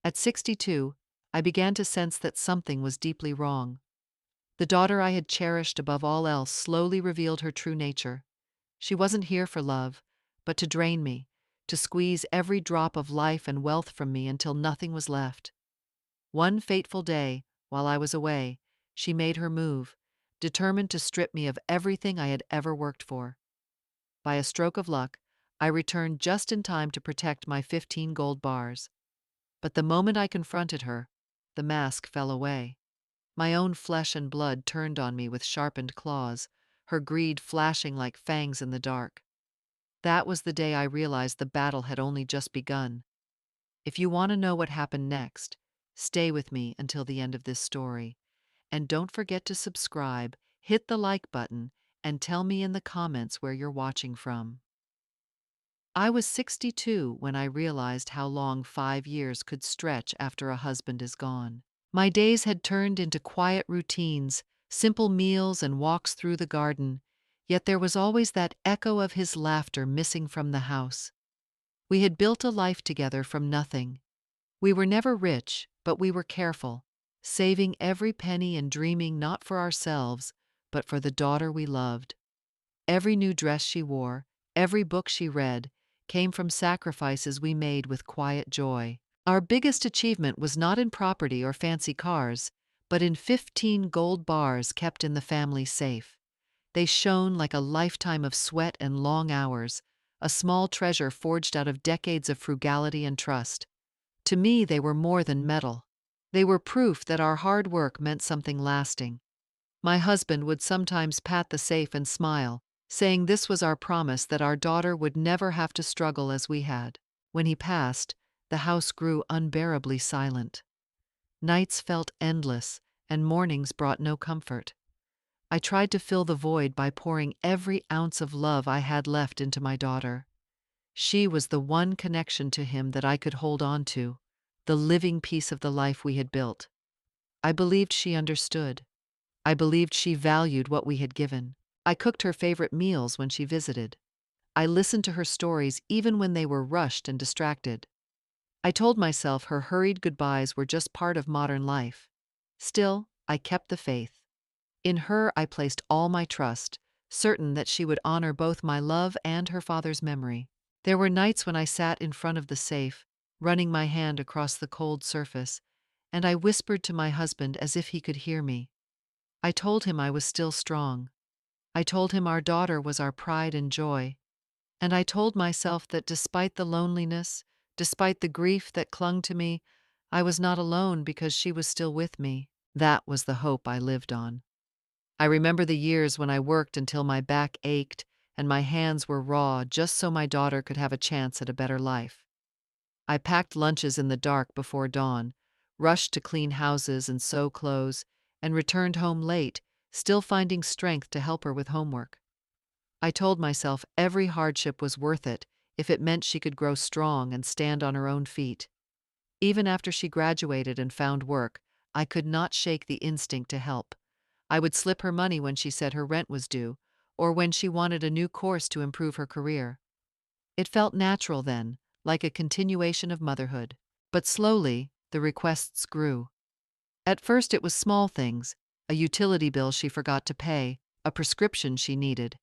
At 62, I began to sense that something was deeply wrong. The daughter I had cherished above all else slowly revealed her true nature. She wasn't here for love, but to drain me, to squeeze every drop of life and wealth from me until nothing was left. One fateful day, while I was away, she made her move, determined to strip me of everything I had ever worked for. By a stroke of luck, I returned just in time to protect my 15 gold bars. But the moment I confronted her, the mask fell away. My own flesh and blood turned on me with sharpened claws, her greed flashing like fangs in the dark. That was the day I realized the battle had only just begun. If you want to know what happened next, stay with me until the end of this story. And don't forget to subscribe, hit the like button, and tell me in the comments where you're watching from. I was 62 when I realized how long 5 years could stretch after a husband is gone. My days had turned into quiet routines, simple meals and walks through the garden, yet there was always that echo of his laughter missing from the house. We had built a life together from nothing. We were never rich, but we were careful, saving every penny and dreaming not for ourselves, but for the daughter we loved. Every new dress she wore, every book she read, came from sacrifices we made with quiet joy. Our biggest achievement was not in property or fancy cars, but in 15 gold bars kept in the family safe. They shone like a lifetime of sweat and long hours, a small treasure forged out of decades of frugality and trust. To me, they were more than metal. They were proof that our hard work meant something lasting. My husband would sometimes pat the safe and smile, saying this was our promise that our daughter would never have to struggle as we had. When he passed, the house grew unbearably silent. Nights felt endless, and mornings brought no comfort. I tried to fill the void by pouring every ounce of love I had left into my daughter. She was the one connection to him that I could hold on to, the living piece of the life we had built. I believed she understood. I believed she valued what we had given. I cooked her favorite meals when she visited. I listened to her stories even when they were rushed and distracted. I told myself her hurried goodbyes were just part of modern life. Still, I kept the faith. In her I placed all my trust, certain that she would honor both my love and her father's memory. There were nights when I sat in front of the safe, running my hand across the cold surface, and I whispered to my husband as if he could hear me. I told him I was still strong. I told him our daughter was our pride and joy. And I told myself that despite the loneliness, despite the grief that clung to me, I was not alone because she was still with me. That was the hope I lived on. I remember the years when I worked until my back ached and my hands were raw just so my daughter could have a chance at a better life. I packed lunches in the dark before dawn, rushed to clean houses and sew clothes, and returned home late, still finding strength to help her with homework. I told myself every hardship was worth it if it meant she could grow strong and stand on her own feet. Even after she graduated and found work, I could not shake the instinct to help. I would slip her money when she said her rent was due, or when she wanted a new course to improve her career. It felt natural then, like a continuation of motherhood. But slowly, the requests grew. At first it was small things, a utility bill she forgot to pay, a prescription she needed.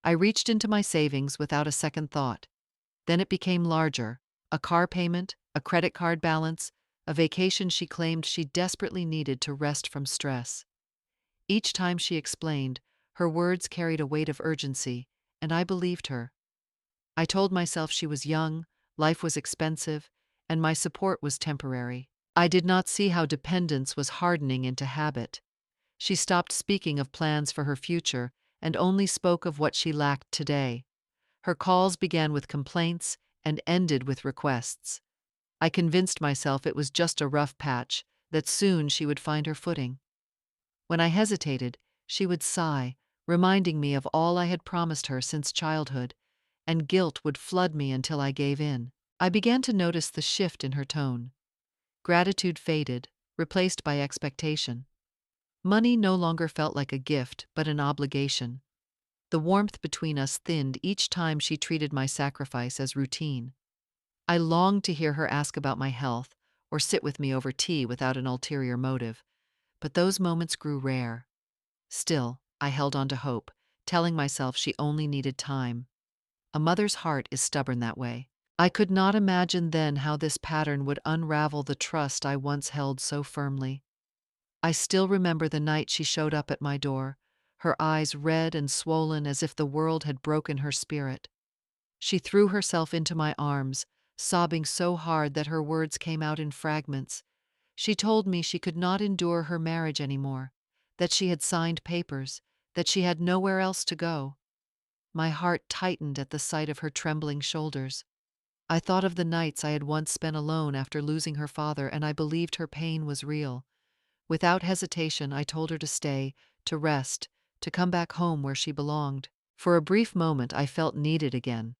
I reached into my savings without a second thought. Then it became larger, a car payment, a credit card balance, a vacation she claimed she desperately needed to rest from stress. Each time she explained, her words carried a weight of urgency, and I believed her. I told myself she was young, life was expensive, and my support was temporary. I did not see how dependence was hardening into habit. She stopped speaking of plans for her future and only spoke of what she lacked today. Her calls began with complaints and ended with requests. I convinced myself it was just a rough patch, that soon she would find her footing. When I hesitated, she would sigh, reminding me of all I had promised her since childhood, and guilt would flood me until I gave in. I began to notice the shift in her tone. Gratitude faded, replaced by expectation. Money no longer felt like a gift, but an obligation. The warmth between us thinned each time she treated my sacrifice as routine. I longed to hear her ask about my health, or sit with me over tea without an ulterior motive. But those moments grew rare. Still, I held on to hope, telling myself she only needed time. A mother's heart is stubborn that way. I could not imagine then how this pattern would unravel the trust I once held so firmly. I still remember the night she showed up at my door, her eyes red and swollen as if the world had broken her spirit. She threw herself into my arms, sobbing so hard that her words came out in fragments. She told me she could not endure her marriage anymore, that she had signed papers, that she had nowhere else to go. My heart tightened at the sight of her trembling shoulders. I thought of the nights I had once spent alone after losing her father, and I believed her pain was real. Without hesitation, I told her to stay, to rest, to come back home where she belonged. For a brief moment, I felt needed again.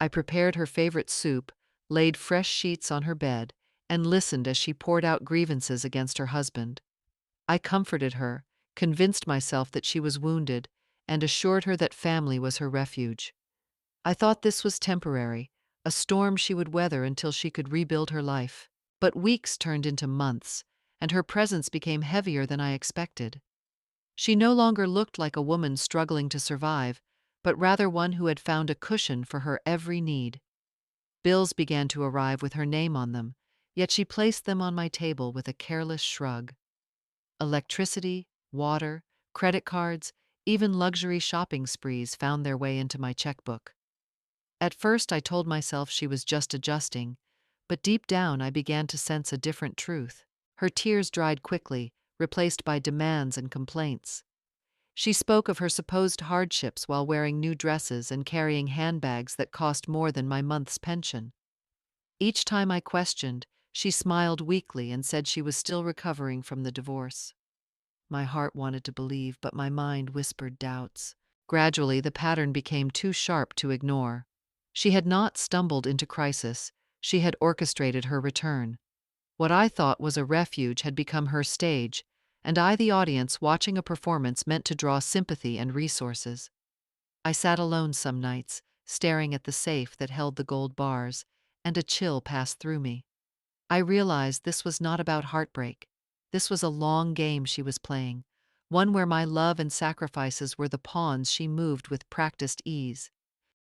I prepared her favorite soup, laid fresh sheets on her bed, and listened as she poured out grievances against her husband. I comforted her, convinced myself that she was wounded, and assured her that family was her refuge. I thought this was temporary, a storm she would weather until she could rebuild her life. But weeks turned into months, and her presence became heavier than I expected. She no longer looked like a woman struggling to survive, but rather one who had found a cushion for her every need. Bills began to arrive with her name on them, yet she placed them on my table with a careless shrug. Electricity, water, credit cards, even luxury shopping sprees found their way into my checkbook. At first, I told myself she was just adjusting, but deep down I began to sense a different truth. Her tears dried quickly, replaced by demands and complaints. She spoke of her supposed hardships while wearing new dresses and carrying handbags that cost more than my month's pension. Each time I questioned, she smiled weakly and said she was still recovering from the divorce. My heart wanted to believe, but my mind whispered doubts. Gradually, the pattern became too sharp to ignore. She had not stumbled into crisis, she had orchestrated her return. What I thought was a refuge had become her stage, and I the audience watching a performance meant to draw sympathy and resources. I sat alone some nights, staring at the safe that held the gold bars, and a chill passed through me. I realized this was not about heartbreak. This was a long game she was playing, one where my love and sacrifices were the pawns she moved with practiced ease.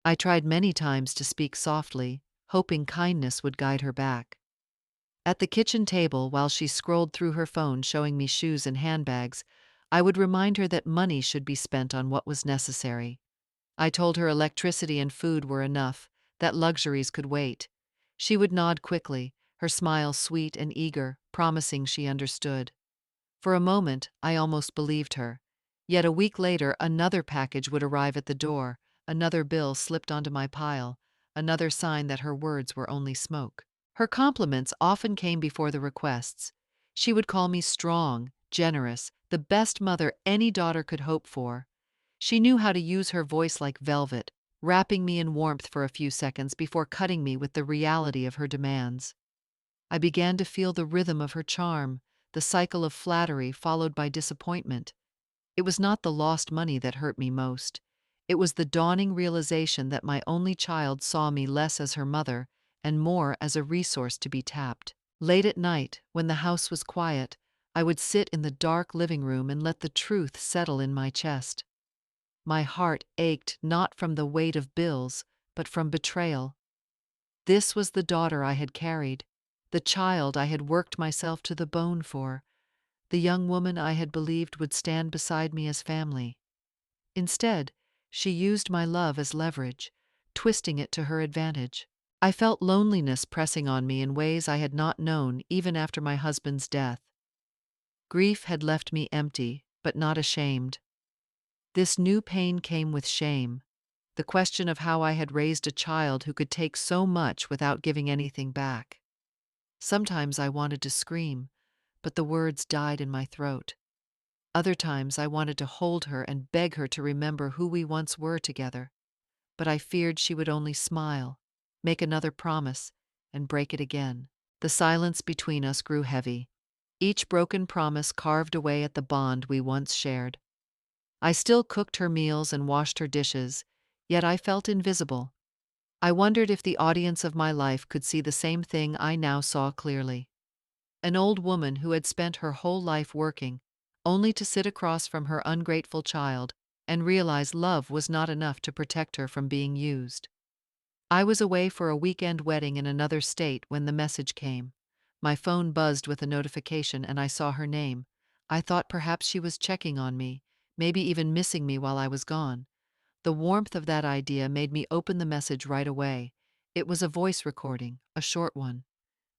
I tried many times to speak softly, hoping kindness would guide her back. At the kitchen table, while she scrolled through her phone showing me shoes and handbags, I would remind her that money should be spent on what was necessary. I told her electricity and food were enough, that luxuries could wait. She would nod quickly, her smile sweet and eager, promising she understood. For a moment, I almost believed her. Yet a week later, another package would arrive at the door, another bill slipped onto my pile, another sign that her words were only smoke. Her compliments often came before the requests. She would call me strong, generous, the best mother any daughter could hope for. She knew how to use her voice like velvet, wrapping me in warmth for a few seconds before cutting me with the reality of her demands. I began to feel the rhythm of her charm, the cycle of flattery followed by disappointment. It was not the lost money that hurt me most. It was the dawning realization that my only child saw me less as her mother and more as a resource to be tapped. Late at night, when the house was quiet, I would sit in the dark living room and let the truth settle in my chest. My heart ached not from the weight of bills, but from betrayal. This was the daughter I had carried, the child I had worked myself to the bone for, the young woman I had believed would stand beside me as family. Instead, she used my love as leverage, twisting it to her advantage. I felt loneliness pressing on me in ways I had not known even after my husband's death. Grief had left me empty, but not ashamed. This new pain came with shame, the question of how I had raised a child who could take so much without giving anything back. Sometimes I wanted to scream, but the words died in my throat. Other times I wanted to hold her and beg her to remember who we once were together, but I feared she would only smile, make another promise, and break it again. The silence between us grew heavy. Each broken promise carved away at the bond we once shared. I still cooked her meals and washed her dishes, yet I felt invisible. I wondered if the audience of my life could see the same thing I now saw clearly. an old woman who had spent her whole life working, only to sit across from her ungrateful child and realize love was not enough to protect her from being used. I was away for a weekend wedding in another state when the message came. My phone buzzed with a notification and I saw her name. I thought perhaps she was checking on me, maybe even missing me while I was gone. The warmth of that idea made me open the message right away. It was a voice recording, a short one.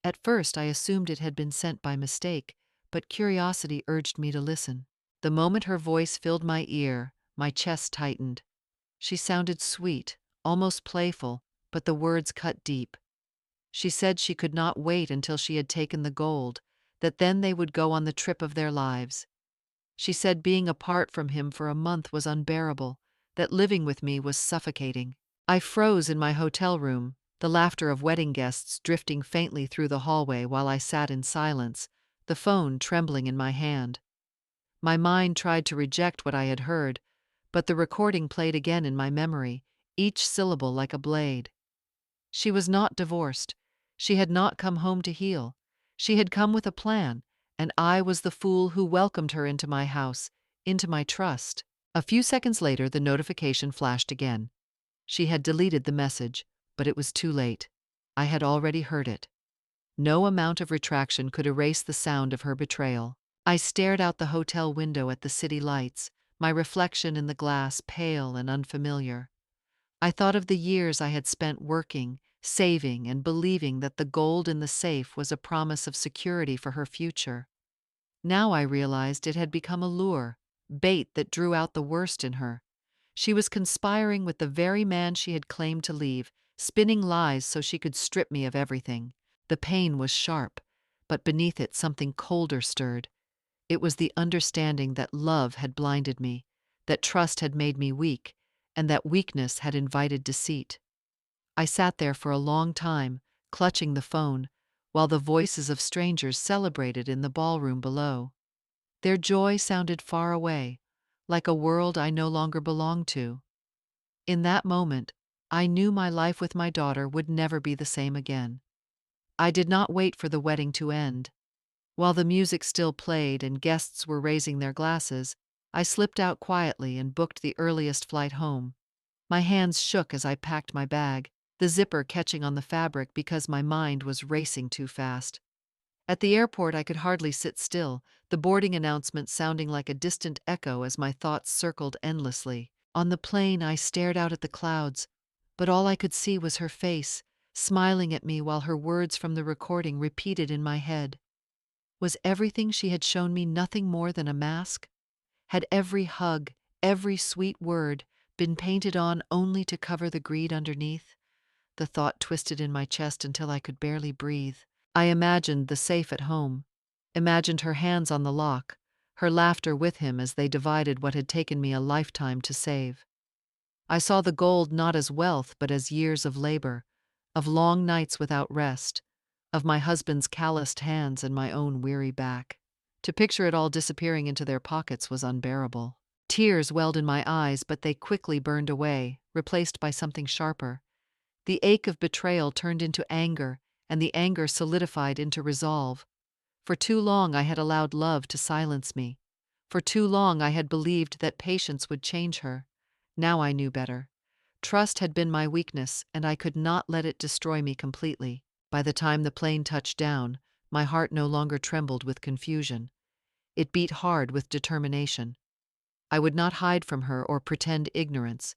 At first, I assumed it had been sent by mistake, but curiosity urged me to listen. The moment her voice filled my ear, my chest tightened. She sounded sweet, almost playful, but the words cut deep. She said she could not wait until she had taken the gold, that then they would go on the trip of their lives. She said being apart from him for a month was unbearable, that living with me was suffocating. I froze in my hotel room, the laughter of wedding guests drifting faintly through the hallway while I sat in silence, the phone trembling in my hand. My mind tried to reject what I had heard, but the recording played again in my memory, each syllable like a blade. She was not divorced. She had not come home to heal. She had come with a plan, and I was the fool who welcomed her into my house, into my trust. A few seconds later, the notification flashed again. She had deleted the message, but it was too late. I had already heard it. No amount of retraction could erase the sound of her betrayal. I stared out the hotel window at the city lights, my reflection in the glass pale and unfamiliar. I thought of the years I had spent working, saving, and believing that the gold in the safe was a promise of security for her future. Now I realized it had become a lure, bait that drew out the worst in her. She was conspiring with the very man she had claimed to leave, spinning lies so she could strip me of everything. The pain was sharp, but beneath it something colder stirred. It was the understanding that love had blinded me, that trust had made me weak, and that weakness had invited deceit. I sat there for a long time, clutching the phone, while the voices of strangers celebrated in the ballroom below. Their joy sounded far away, like a world I no longer belonged to. In that moment, I knew my life with my daughter would never be the same again. I did not wait for the wedding to end. While the music still played and guests were raising their glasses, I slipped out quietly and booked the earliest flight home. My hands shook as I packed my bag, the zipper catching on the fabric because my mind was racing too fast. At the airport, I could hardly sit still, the boarding announcement sounding like a distant echo as my thoughts circled endlessly. On the plane, I stared out at the clouds, but all I could see was her face, smiling at me while her words from the recording repeated in my head. Was everything she had shown me nothing more than a mask? Had every hug, every sweet word, been painted on only to cover the greed underneath? The thought twisted in my chest until I could barely breathe. I imagined the safe at home, imagined her hands on the lock, her laughter with him as they divided what had taken me a lifetime to save. I saw the gold not as wealth but as years of labor, of long nights without rest, of my husband's calloused hands and my own weary back. To picture it all disappearing into their pockets was unbearable. Tears welled in my eyes, but they quickly burned away, replaced by something sharper. The ache of betrayal turned into anger, and the anger solidified into resolve. For too long I had allowed love to silence me. For too long I had believed that patience would change her. Now I knew better. Trust had been my weakness, and I could not let it destroy me completely. By the time the plane touched down, my heart no longer trembled with confusion. It beat hard with determination. I would not hide from her or pretend ignorance.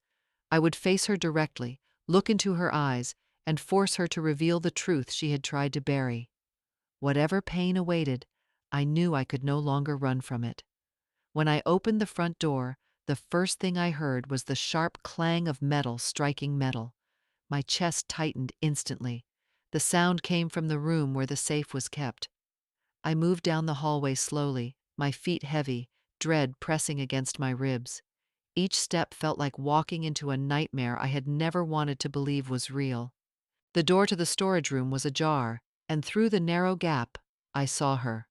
I would face her directly, look into her eyes, and force her to reveal the truth she had tried to bury. Whatever pain awaited, I knew I could no longer run from it. When I opened the front door, the first thing I heard was the sharp clang of metal striking metal. My chest tightened instantly. The sound came from the room where the safe was kept. I moved down the hallway slowly, my feet heavy, dread pressing against my ribs. Each step felt like walking into a nightmare I had never wanted to believe was real. The door to the storage room was ajar, and through the narrow gap, I saw her.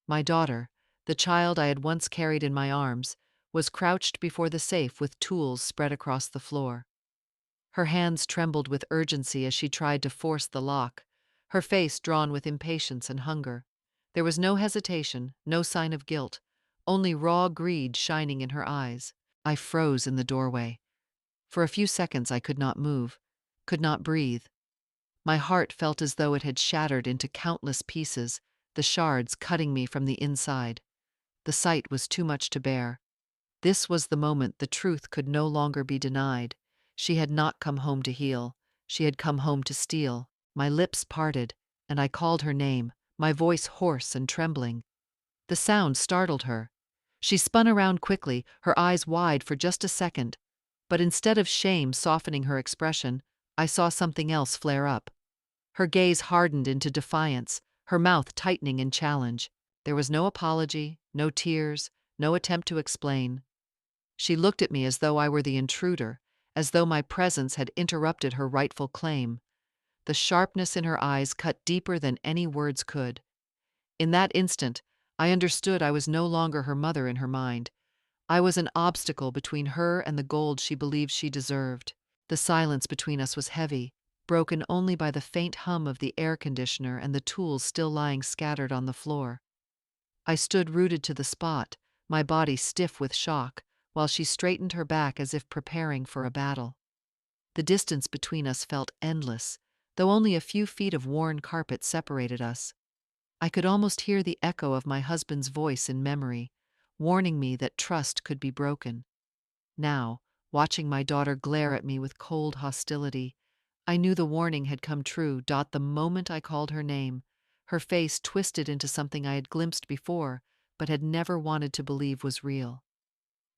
My daughter, the child I had once carried in my arms, was crouched before the safe with tools spread across the floor. Her hands trembled with urgency as she tried to force the lock, her face drawn with impatience and hunger. There was no hesitation, no sign of guilt, only raw greed shining in her eyes. I froze in the doorway. For a few seconds I could not move, could not breathe. My heart felt as though it had shattered into countless pieces, the shards cutting me from the inside. The sight was too much to bear. This was the moment the truth could no longer be denied. She had not come home to heal. She had come home to steal. My lips parted, and I called her name, my voice hoarse and trembling. The sound startled her. She spun around quickly, her eyes wide for just a second. But instead of shame softening her expression, I saw something else flare up. Her gaze hardened into defiance, her mouth tightening in challenge. There was no apology, no tears, no attempt to explain. She looked at me as though I were the intruder, as though my presence had interrupted her rightful claim. The sharpness in her eyes cut deeper than any words could. In that instant, I understood I was no longer her mother in her mind. I was an obstacle between her and the gold she believed she deserved. The silence between us was heavy, broken only by the faint hum of the air conditioner and the tools still lying scattered on the floor. I stood rooted to the spot, my body stiff with shock, while she straightened her back as if preparing for a battle. The distance between us felt endless, though only a few feet of worn carpet separated us. I could almost hear the echo of my husband's voice in memory, warning me that trust could be broken. Now, watching my daughter glare at me with cold hostility, I knew the warning had come true. The moment I called her name, her face twisted into something I had glimpsed before, but had never wanted to believe was real.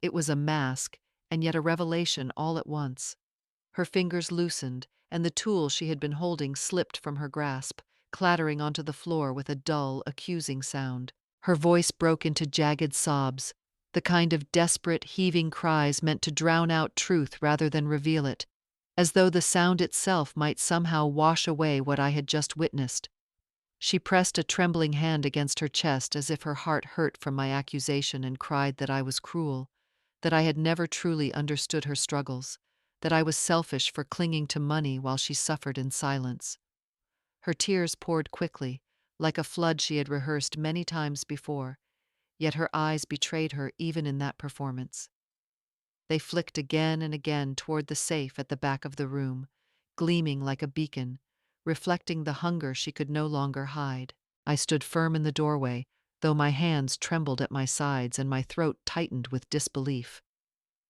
It was a mask, and yet a revelation all at once. Her fingers loosened, and the tool she had been holding slipped from her grasp, clattering onto the floor with a dull, accusing sound. Her voice broke into jagged sobs, the kind of desperate, heaving cries meant to drown out truth rather than reveal it, as though the sound itself might somehow wash away what I had just witnessed. She pressed a trembling hand against her chest as if her heart hurt from my accusation and cried that I was cruel, that I had never truly understood her struggles, that I was selfish for clinging to money while she suffered in silence. Her tears poured quickly, like a flood she had rehearsed many times before, yet her eyes betrayed her even in that performance. They flicked again and again toward the safe at the back of the room, gleaming like a beacon, reflecting the hunger she could no longer hide. I stood firm in the doorway, though my hands trembled at my sides and my throat tightened with disbelief.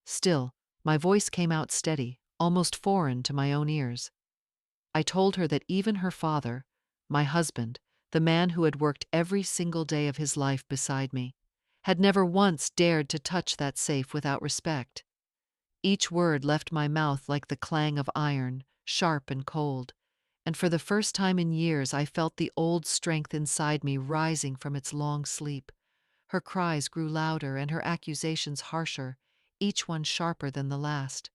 Still, my voice came out steady, almost foreign to my own ears. I told her that even her father, my husband, the man who had worked every single day of his life beside me, had never once dared to touch that safe without respect. Each word left my mouth like the clang of iron, sharp and cold, and for the first time in years I felt the old strength inside me rising from its long sleep. Her cries grew louder and her accusations harsher, each one sharper than the last.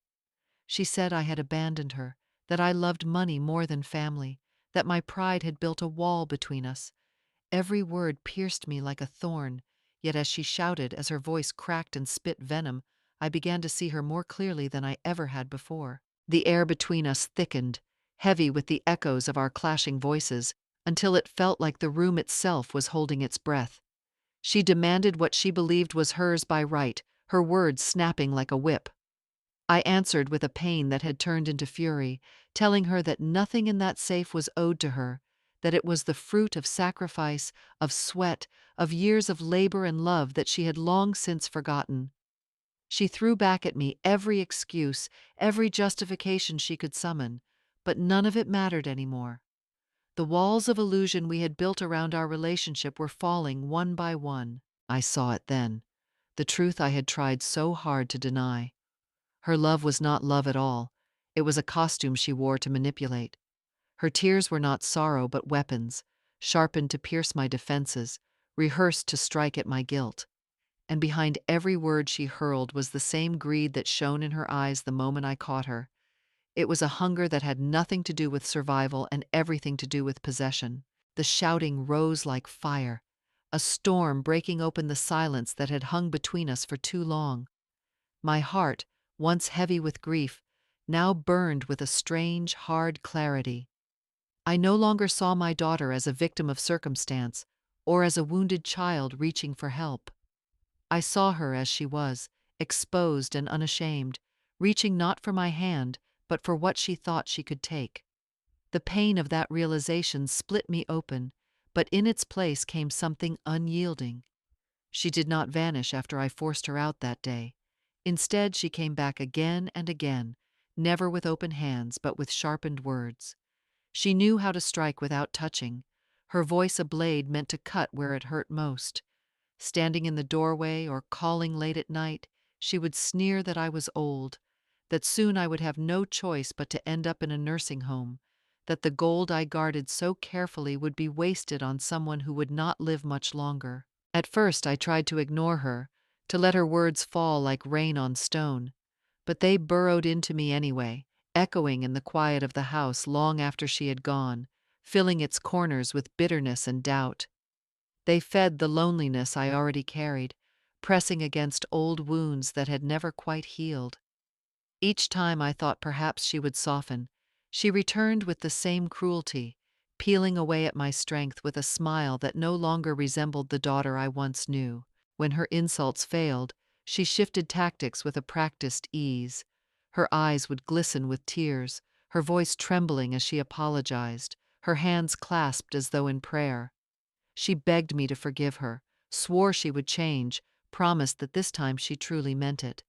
She said I had abandoned her, that I loved money more than family, that my pride had built a wall between us. Every word pierced me like a thorn, yet as she shouted, as her voice cracked and spit venom, I began to see her more clearly than I ever had before. The air between us thickened, heavy with the echoes of our clashing voices, until it felt like the room itself was holding its breath. She demanded what she believed was hers by right, her words snapping like a whip. I answered with a pain that had turned into fury, telling her that nothing in that safe was owed to her, that it was the fruit of sacrifice, of sweat, of years of labor and love that she had long since forgotten. She threw back at me every excuse, every justification she could summon, but none of it mattered anymore. The walls of illusion we had built around our relationship were falling one by one. I saw it then, the truth I had tried so hard to deny. Her love was not love at all. It was a costume she wore to manipulate. Her tears were not sorrow but weapons, sharpened to pierce my defenses, rehearsed to strike at my guilt. And behind every word she hurled was the same greed that shone in her eyes the moment I caught her. It was a hunger that had nothing to do with survival and everything to do with possession. The shouting rose like fire, a storm breaking open the silence that had hung between us for too long. My heart, once heavy with grief, now burned with a strange, hard clarity. I no longer saw my daughter as a victim of circumstance, or as a wounded child reaching for help. I saw her as she was, exposed and unashamed, reaching not for my hand, but for what she thought she could take. The pain of that realization split me open, but in its place came something unyielding. She did not vanish after I forced her out that day. Instead, she came back again and again, never with open hands, but with sharpened words. She knew how to strike without touching, her voice a blade meant to cut where it hurt most. Standing in the doorway or calling late at night, she would sneer that I was old, that soon I would have no choice but to end up in a nursing home, that the gold I guarded so carefully would be wasted on someone who would not live much longer. At first I tried to ignore her, to let her words fall like rain on stone, but they burrowed into me anyway, echoing in the quiet of the house long after she had gone, filling its corners with bitterness and doubt. They fed the loneliness I already carried, pressing against old wounds that had never quite healed. Each time I thought perhaps she would soften, she returned with the same cruelty, peeling away at my strength with a smile that no longer resembled the daughter I once knew. When her insults failed, she shifted tactics with a practiced ease. Her eyes would glisten with tears, her voice trembling as she apologized, her hands clasped as though in prayer. She begged me to forgive her, swore she would change, promised that this time she truly meant it.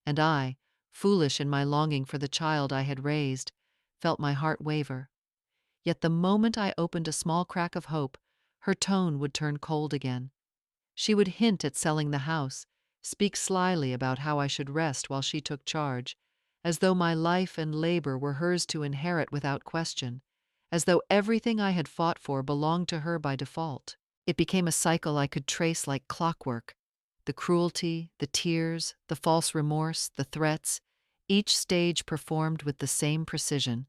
And I, foolish in my longing for the child I had raised, felt my heart waver. Yet the moment I opened a small crack of hope, her tone would turn cold again. She would hint at selling the house, speak slyly about how I should rest while she took charge, as though my life and labor were hers to inherit without question, as though everything I had fought for belonged to her by default. It became a cycle I could trace like clockwork. The cruelty, the tears, the false remorse, the threats, each stage performed with the same precision.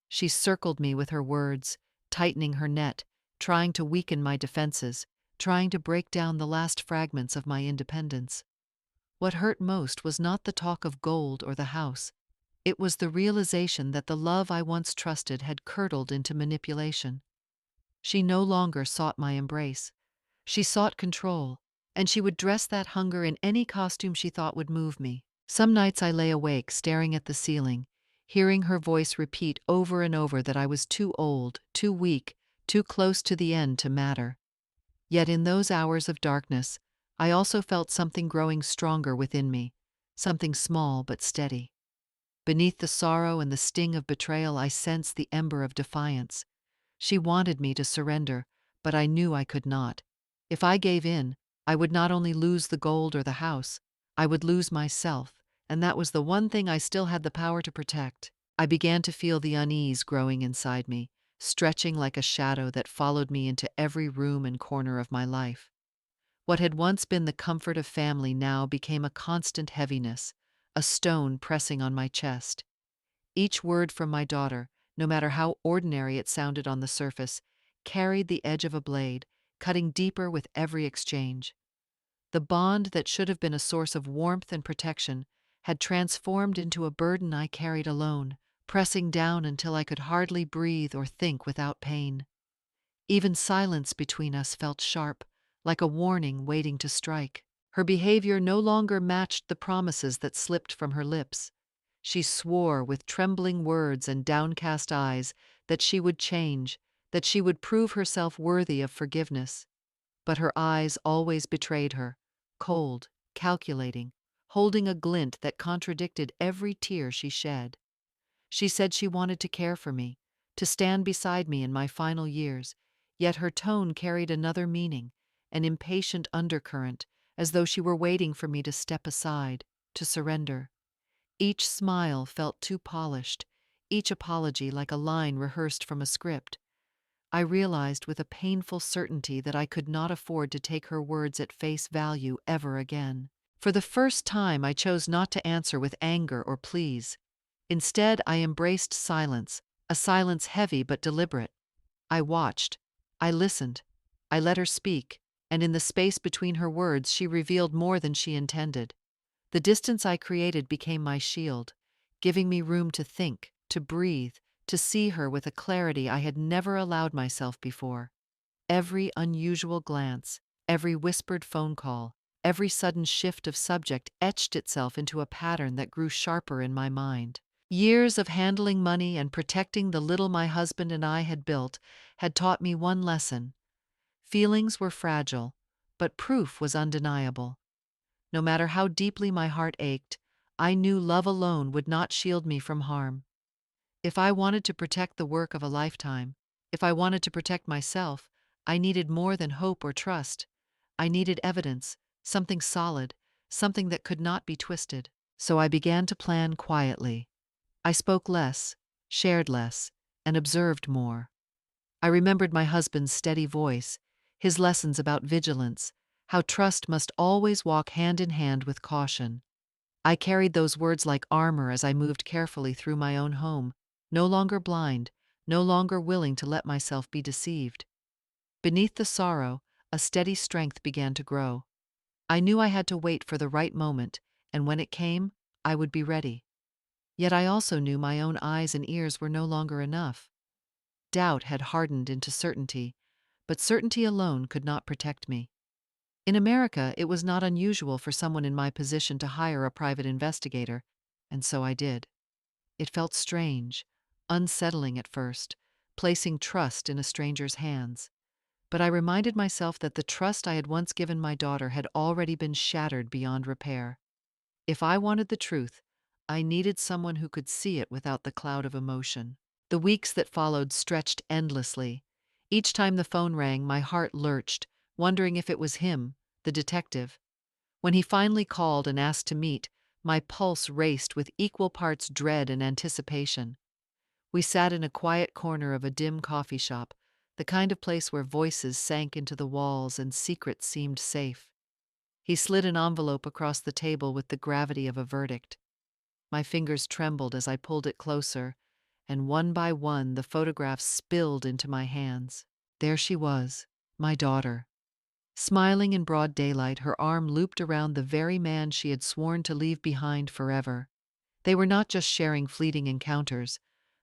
She circled me with her words, tightening her net, trying to weaken my defenses, trying to break down the last fragments of my independence. What hurt most was not the talk of gold or the house. It was the realization that the love I once trusted had curdled into manipulation. She no longer sought my embrace. She sought control, and she would dress that hunger in any costume she thought would move me. Some nights I lay awake, staring at the ceiling, hearing her voice repeat over and over that I was too old, too weak, too close to the end to matter. Yet in those hours of darkness, I also felt something growing stronger within me, something small but steady. Beneath the sorrow and the sting of betrayal, I sensed the ember of defiance. She wanted me to surrender, but I knew I could not. If I gave in, I would not only lose the gold or the house, I would lose myself, and that was the one thing I still had the power to protect. I began to feel the unease growing inside me, stretching like a shadow that followed me into every room and corner of my life. What had once been the comfort of family now became a constant heaviness, a stone pressing on my chest. Each word from my daughter, no matter how ordinary it sounded on the surface, carried the edge of a blade, cutting deeper with every exchange. The bond that should have been a source of warmth and protection had transformed into a burden I carried alone, pressing down until I could hardly breathe or think without pain. Even silence between us felt sharp, like a warning waiting to strike. Her behavior no longer matched the promises that slipped from her lips. She swore with trembling words and downcast eyes that she would change, that she would prove herself worthy of forgiveness. But her eyes always betrayed her, cold, calculating, holding a glint that contradicted every tear she shed. She said she wanted to care for me, to stand beside me in my final years, yet her tone carried another meaning, an impatient undercurrent, as though she were waiting for me to step aside, to surrender. Each smile felt too polished, each apology like a line rehearsed from a script. I realized with a painful certainty that I could not afford to take her words at face value ever again. For the first time, I chose not to answer with anger or pleas. Instead, I embraced silence, a silence heavy but deliberate. I watched, I listened, I let her speak, and in the space between her words, she revealed more than she intended. The distance I created became my shield, giving me room to think, to breathe, to see her with a clarity I had never allowed myself before. Every unusual glance, every whispered phone call, every sudden shift of subject etched itself into a pattern that grew sharper in my mind. Years of handling money and protecting the little my husband and I had built had taught me one lesson. Feelings were fragile, but proof was undeniable. No matter how deeply my heart ached, I knew love alone would not shield me from harm. If I wanted to protect the work of a lifetime, if I wanted to protect myself, I needed more than hope or trust. I needed evidence, something solid, something that could not be twisted. So I began to plan quietly. I spoke less, shared less, and observed more. I remembered my husband's steady voice, his lessons about vigilance, how trust must always walk hand in hand with caution. I carried those words like armor as I moved carefully through my own home, no longer blind, no longer willing to let myself be deceived. Beneath the sorrow, a steady strength began to grow. I knew I had to wait for the right moment, and when it came, I would be ready. Yet I also knew my own eyes and ears were no longer enough. Doubt had hardened into certainty, but certainty alone could not protect me. In America, it was not unusual for someone in my position to hire a private investigator, and so I did. It felt strange, unsettling at first, placing trust in a stranger's hands. But I reminded myself that the trust I had once given my daughter had already been shattered beyond repair. If I wanted the truth, I needed someone who could see it without the cloud of emotion. The weeks that followed stretched endlessly. Each time the phone rang, my heart lurched, wondering if it was him, the detective. When he finally called and asked to meet, my pulse raced with equal parts dread and anticipation. We sat in a quiet corner of a dim coffee shop, the kind of place where voices sank into the walls and secrets seemed safe. He slid an envelope across the table with the gravity of a verdict. My fingers trembled as I pulled it closer, and one by one the photographs spilled into my hands. There she was, my daughter. Smiling in broad daylight, her arm looped around the very man she had sworn to leave behind forever. They were not just sharing fleeting encounters.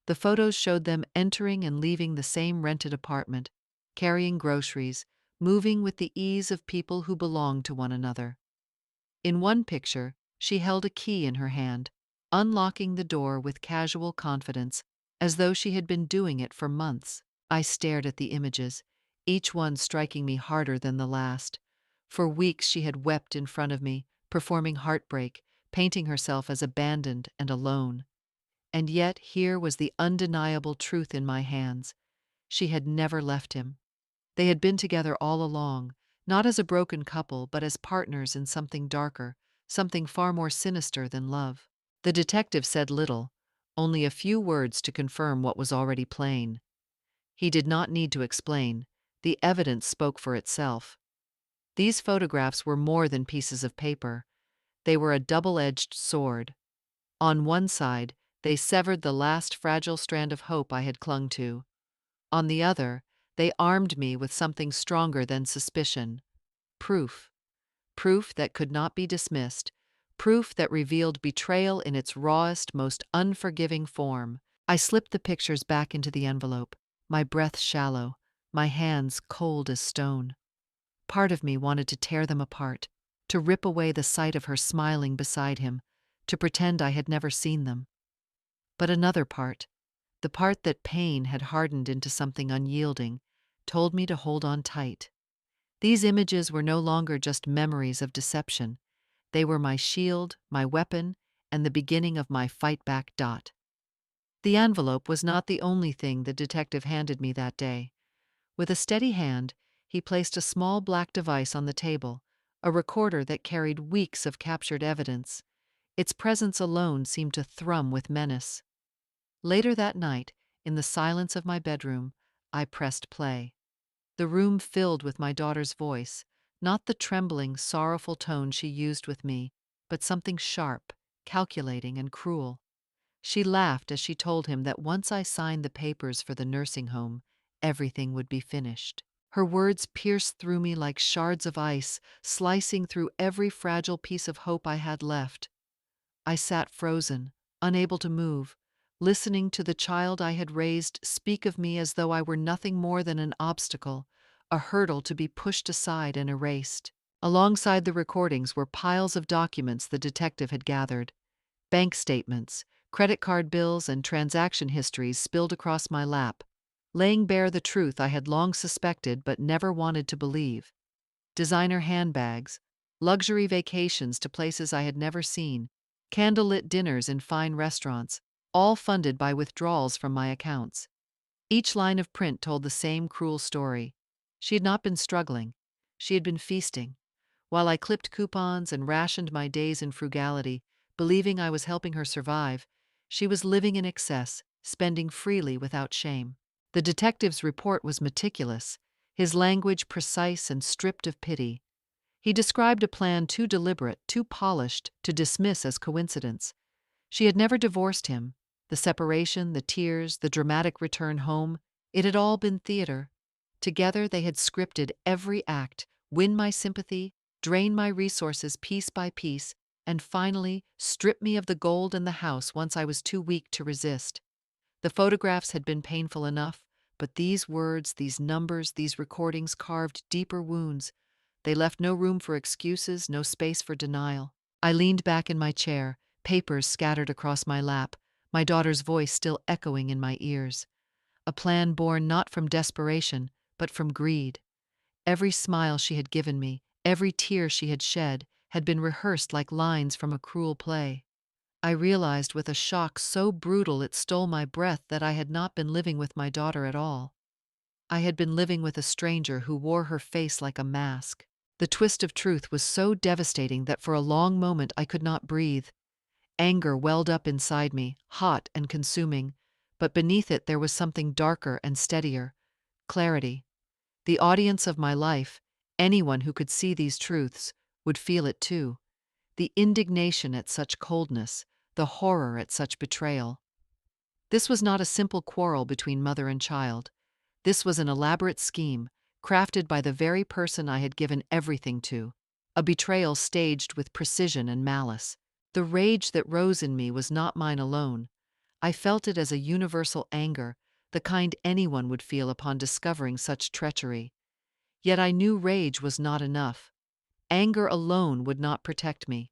The photos showed them entering and leaving the same rented apartment, carrying groceries, moving with the ease of people who belong to one another. In one picture, she held a key in her hand, unlocking the door with casual confidence, as though she had been doing it for months. I stared at the images, each one striking me harder than the last. For weeks she had wept in front of me, performing heartbreak, painting herself as abandoned and alone. And yet here was the undeniable truth in my hands. She had never left him. They had been together all along, not as a broken couple, but as partners in something darker, something far more sinister than love. The detective said little, only a few words to confirm what was already plain. He did not need to explain. The evidence spoke for itself. These photographs were more than pieces of paper. They were a double-edged sword. On one side, they severed the last fragile strand of hope I had clung to. On the other, they armed me with something stronger than suspicion. Proof. Proof that could not be dismissed. Proof that revealed betrayal in its rawest, most unforgiving form. I slipped the pictures back into the envelope, my breath shallow, my hands cold as stone. Part of me wanted to tear them apart, to rip away the sight of her smiling beside him, to pretend I had never seen them. But another part, the part that pain had hardened into something unyielding, told me to hold on tight. These images were no longer just memories of deception. They were my shield, my weapon, and the beginning of my fight back. The envelope was not the only thing the detective handed me that day. With a steady hand, he placed a small black device on the table, a recorder that carried weeks of captured evidence. Its presence alone seemed to thrum with menace. Later that night, in the silence of my bedroom, I pressed play. The room filled with my daughter's voice, not the trembling, sorrowful tone she used with me, but something sharp, calculating, and cruel. She laughed as she told him that once I signed the papers for the nursing home, everything would be finished. Her words pierced through me like shards of ice, slicing through every fragile piece of hope I had left. I sat frozen, unable to move, listening to the child I had raised speak of me as though I were nothing more than an obstacle, a hurdle to be pushed aside and erased. Alongside the recordings were piles of documents the detective had gathered. Bank statements, credit card bills, and transaction histories spilled across my lap, laying bare the truth I had long suspected but never wanted to believe. Designer handbags, luxury vacations to places I had never seen, candlelit dinners in fine restaurants, all funded by withdrawals from my accounts. Each line of print told the same cruel story. She had not been struggling. She had been feasting. While I clipped coupons and rationed my days in frugality, believing I was helping her survive, she was living in excess, spending freely without shame. The detective's report was meticulous, his language precise and stripped of pity. He described a plan too deliberate, too polished, to dismiss as coincidence. She had never divorced him. The separation, the tears, the dramatic return home, it had all been theater. Together they had scripted every act, win my sympathy, drain my resources piece by piece, and finally strip me of the gold and the house once I was too weak to resist. The photographs had been painful enough, but these words, these numbers, these recordings carved deeper wounds. They left no room for excuses, no space for denial. I leaned back in my chair, papers scattered across my lap, my daughter's voice still echoing in my ears. A plan born not from desperation, but from greed. Every smile she had given me, every tear she had shed, had been rehearsed like lines from a cruel play. I realized with a shock so brutal it stole my breath that I had not been living with my daughter at all. I had been living with a stranger who wore her face like a mask. The twist of truth was so devastating that for a long moment I could not breathe. Anger welled up inside me, hot and consuming, but beneath it there was something darker and steadier: clarity. The audience of my life, anyone who could see these truths, would feel it too. The indignation at such coldness, the horror at such betrayal. This was not a simple quarrel between mother and child. This was an elaborate scheme, crafted by the very person I had given everything to, a betrayal staged with precision and malice. The rage that rose in me was not mine alone. I felt it as a universal anger, the kind anyone would feel upon discovering such treachery. Yet I knew rage was not enough. Anger alone would not protect me.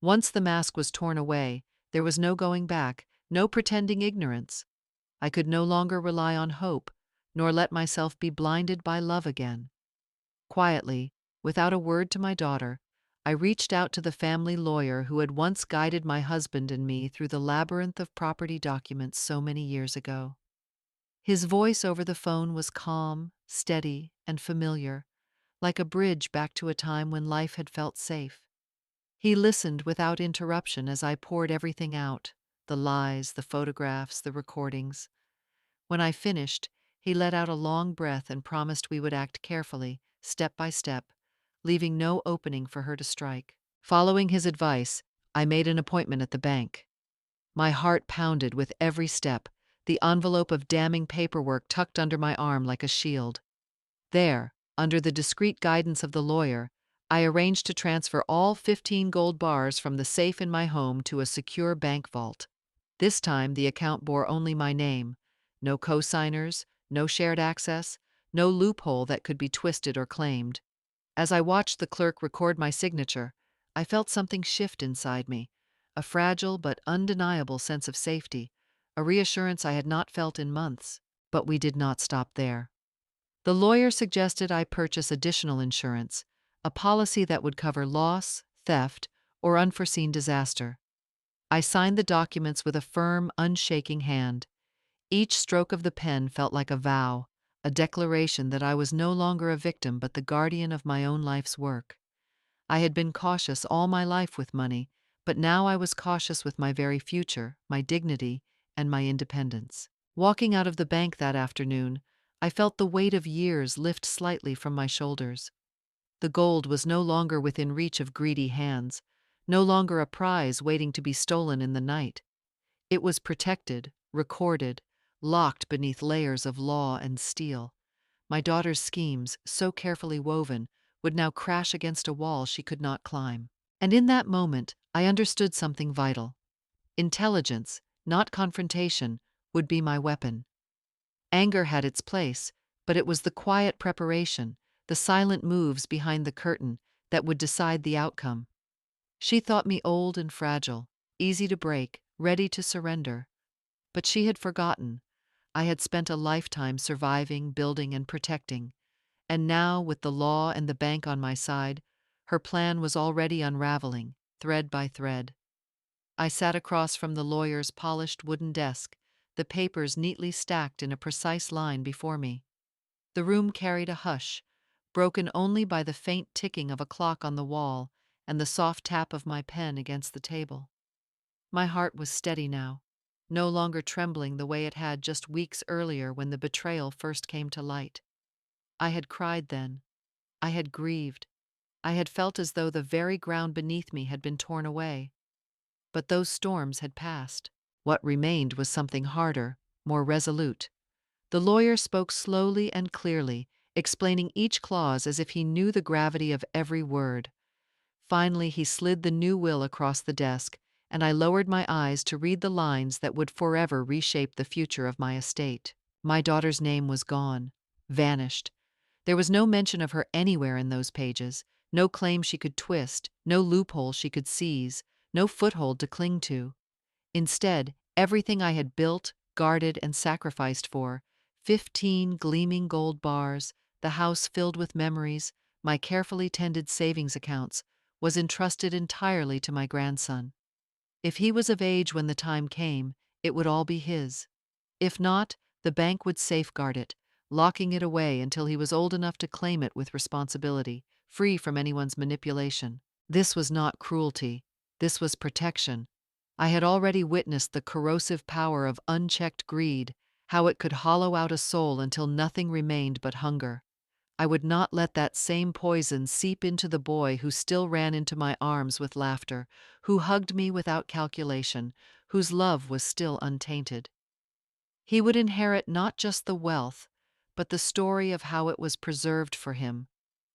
Once the mask was torn away, there was no going back, no pretending ignorance. I could no longer rely on hope, nor let myself be blinded by love again. Quietly, without a word to my daughter, I reached out to the family lawyer who had once guided my husband and me through the labyrinth of property documents so many years ago. His voice over the phone was calm, steady, and familiar, like a bridge back to a time when life had felt safe. He listened without interruption as I poured everything out: the lies, the photographs, the recordings. When I finished, he let out a long breath and promised we would act carefully, step by step, leaving no opening for her to strike. Following his advice, I made an appointment at the bank. My heart pounded with every step, the envelope of damning paperwork tucked under my arm like a shield. There, under the discreet guidance of the lawyer, I arranged to transfer all 15 gold bars from the safe in my home to a secure bank vault. This time the account bore only my name. No co-signers, no shared access, no loophole that could be twisted or claimed. As I watched the clerk record my signature, I felt something shift inside me, a fragile but undeniable sense of safety, a reassurance I had not felt in months. But we did not stop there. The lawyer suggested I purchase additional insurance, a policy that would cover loss, theft, or unforeseen disaster. I signed the documents with a firm, unshaking hand. Each stroke of the pen felt like a vow, a declaration that I was no longer a victim but the guardian of my own life's work. I had been cautious all my life with money, but now I was cautious with my very future, my dignity, and my independence. Walking out of the bank that afternoon, I felt the weight of years lift slightly from my shoulders. The gold was no longer within reach of greedy hands, no longer a prize waiting to be stolen in the night. It was protected, recorded, locked beneath layers of law and steel. My daughter's schemes, so carefully woven, would now crash against a wall she could not climb. And in that moment, I understood something vital. Intelligence, not confrontation, would be my weapon. Anger had its place, But it was the quiet preparation, the silent moves behind the curtain, that would decide the outcome. She thought me old and fragile, easy to break, ready to surrender. But she had forgotten. I had spent a lifetime surviving, building, and protecting. And now, with the law and the bank on my side, her plan was already unraveling, thread by thread. I sat across from the lawyer's polished wooden desk, the papers neatly stacked in a precise line before me. The room carried a hush, broken only by the faint ticking of a clock on the wall and the soft tap of my pen against the table. My heart was steady now, no longer trembling the way it had just weeks earlier when the betrayal first came to light. I had cried then. I had grieved. I had felt as though the very ground beneath me had been torn away. But those storms had passed. What remained was something harder, more resolute. The lawyer spoke slowly and clearly, explaining each clause as if he knew the gravity of every word. Finally, he slid the new will across the desk, and I lowered my eyes to read the lines that would forever reshape the future of my estate. My daughter's name was gone, vanished. There was no mention of her anywhere in those pages, no claim she could twist, no loophole she could seize, no foothold to cling to. Instead, everything I had built, guarded, and sacrificed for, 15 gleaming gold bars, the house filled with memories, my carefully tended savings accounts, was entrusted entirely to my grandson. If he was of age when the time came, it would all be his. If not, the bank would safeguard it, locking it away until he was old enough to claim it with responsibility, free from anyone's manipulation. This was not cruelty. This was protection. I had already witnessed the corrosive power of unchecked greed, how it could hollow out a soul until nothing remained but hunger. I would not let that same poison seep into the boy who still ran into my arms with laughter, who hugged me without calculation, whose love was still untainted. He would inherit not just the wealth, but the story of how it was preserved for him,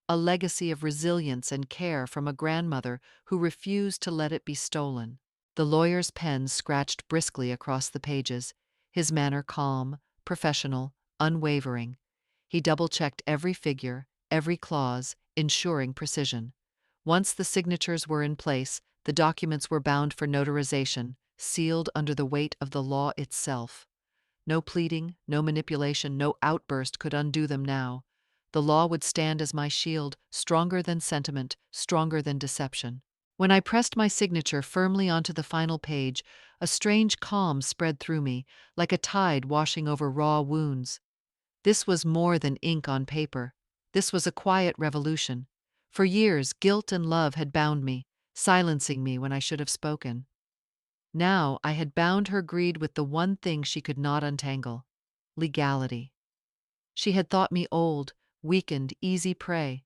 a legacy of resilience and care from a grandmother who refused to let it be stolen. The lawyer's pen scratched briskly across the pages, his manner calm, professional, unwavering. He double-checked every figure, every clause, ensuring precision. Once the signatures were in place, the documents were bound for notarization, sealed under the weight of the law itself. No pleading, no manipulation, no outburst could undo them now. The law would stand as my shield, stronger than sentiment, stronger than deception. When I pressed my signature firmly onto the final page, a strange calm spread through me, like a tide washing over raw wounds. This was more than ink on paper. This was a quiet revolution. For years, guilt and love had bound me, silencing me when I should have spoken. Now I had bound her greed with the one thing she could not untangle: legality. She had thought me old, weakened, easy prey.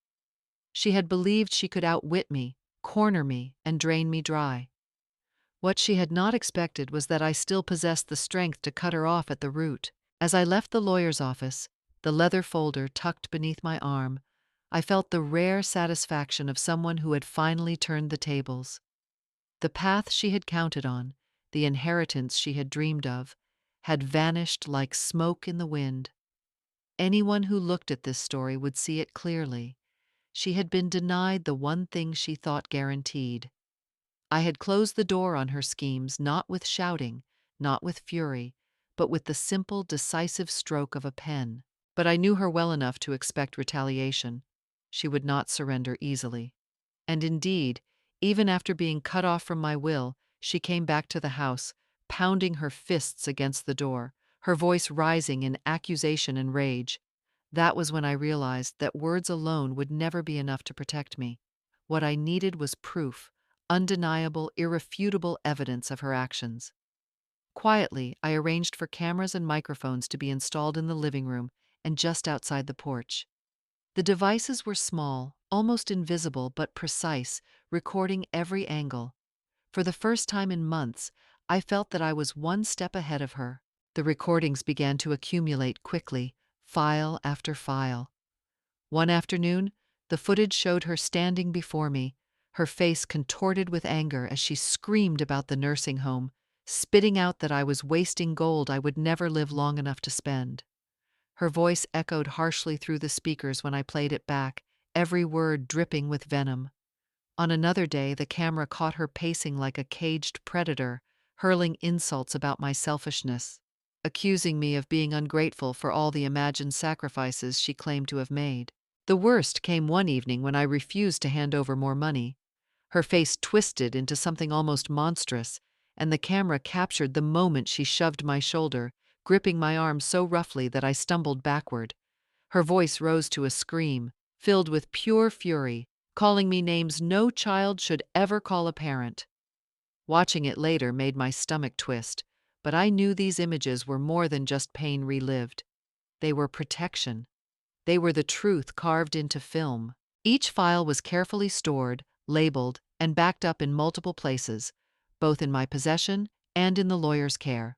She had believed she could outwit me, corner me, and drain me dry. What she had not expected was that I still possessed the strength to cut her off at the root. As I left the lawyer's office, the leather folder tucked beneath my arm, I felt the rare satisfaction of someone who had finally turned the tables. The path she had counted on, the inheritance she had dreamed of, had vanished like smoke in the wind. Anyone who looked at this story would see it clearly. She had been denied the one thing she thought guaranteed. I had closed the door on her schemes not with shouting, not with fury, but with the simple, decisive stroke of a pen. But I knew her well enough to expect retaliation. She would not surrender easily. And indeed, even after being cut off from my will, she came back to the house, pounding her fists against the door, her voice rising in accusation and rage. That was when I realized that words alone would never be enough to protect me. What I needed was proof, undeniable, irrefutable evidence of her actions. Quietly, I arranged for cameras and microphones to be installed in the living room and just outside the porch. The devices were small, almost invisible but precise, recording every angle. For the first time in months, I felt that I was one step ahead of her. The recordings began to accumulate quickly, file after file. One afternoon, the footage showed her standing before me, her face contorted with anger as she screamed about the nursing home, spitting out that I was wasting gold I would never live long enough to spend. Her voice echoed harshly through the speakers when I played it back, every word dripping with venom. On another day, the camera caught her pacing like a caged predator, hurling insults about my selfishness, accusing me of being ungrateful for all the imagined sacrifices she claimed to have made. The worst came one evening when I refused to hand over more money. Her face twisted into something almost monstrous, and the camera captured the moment she shoved my shoulder, gripping my arm so roughly that I stumbled backward. Her voice rose to a scream, filled with pure fury, calling me names no child should ever call a parent. Watching it later made my stomach twist, but I knew these images were more than just pain relived. They were protection. They were the truth carved into film. Each file was carefully stored, labeled, and backed up in multiple places, both in my possession and in the lawyer's care.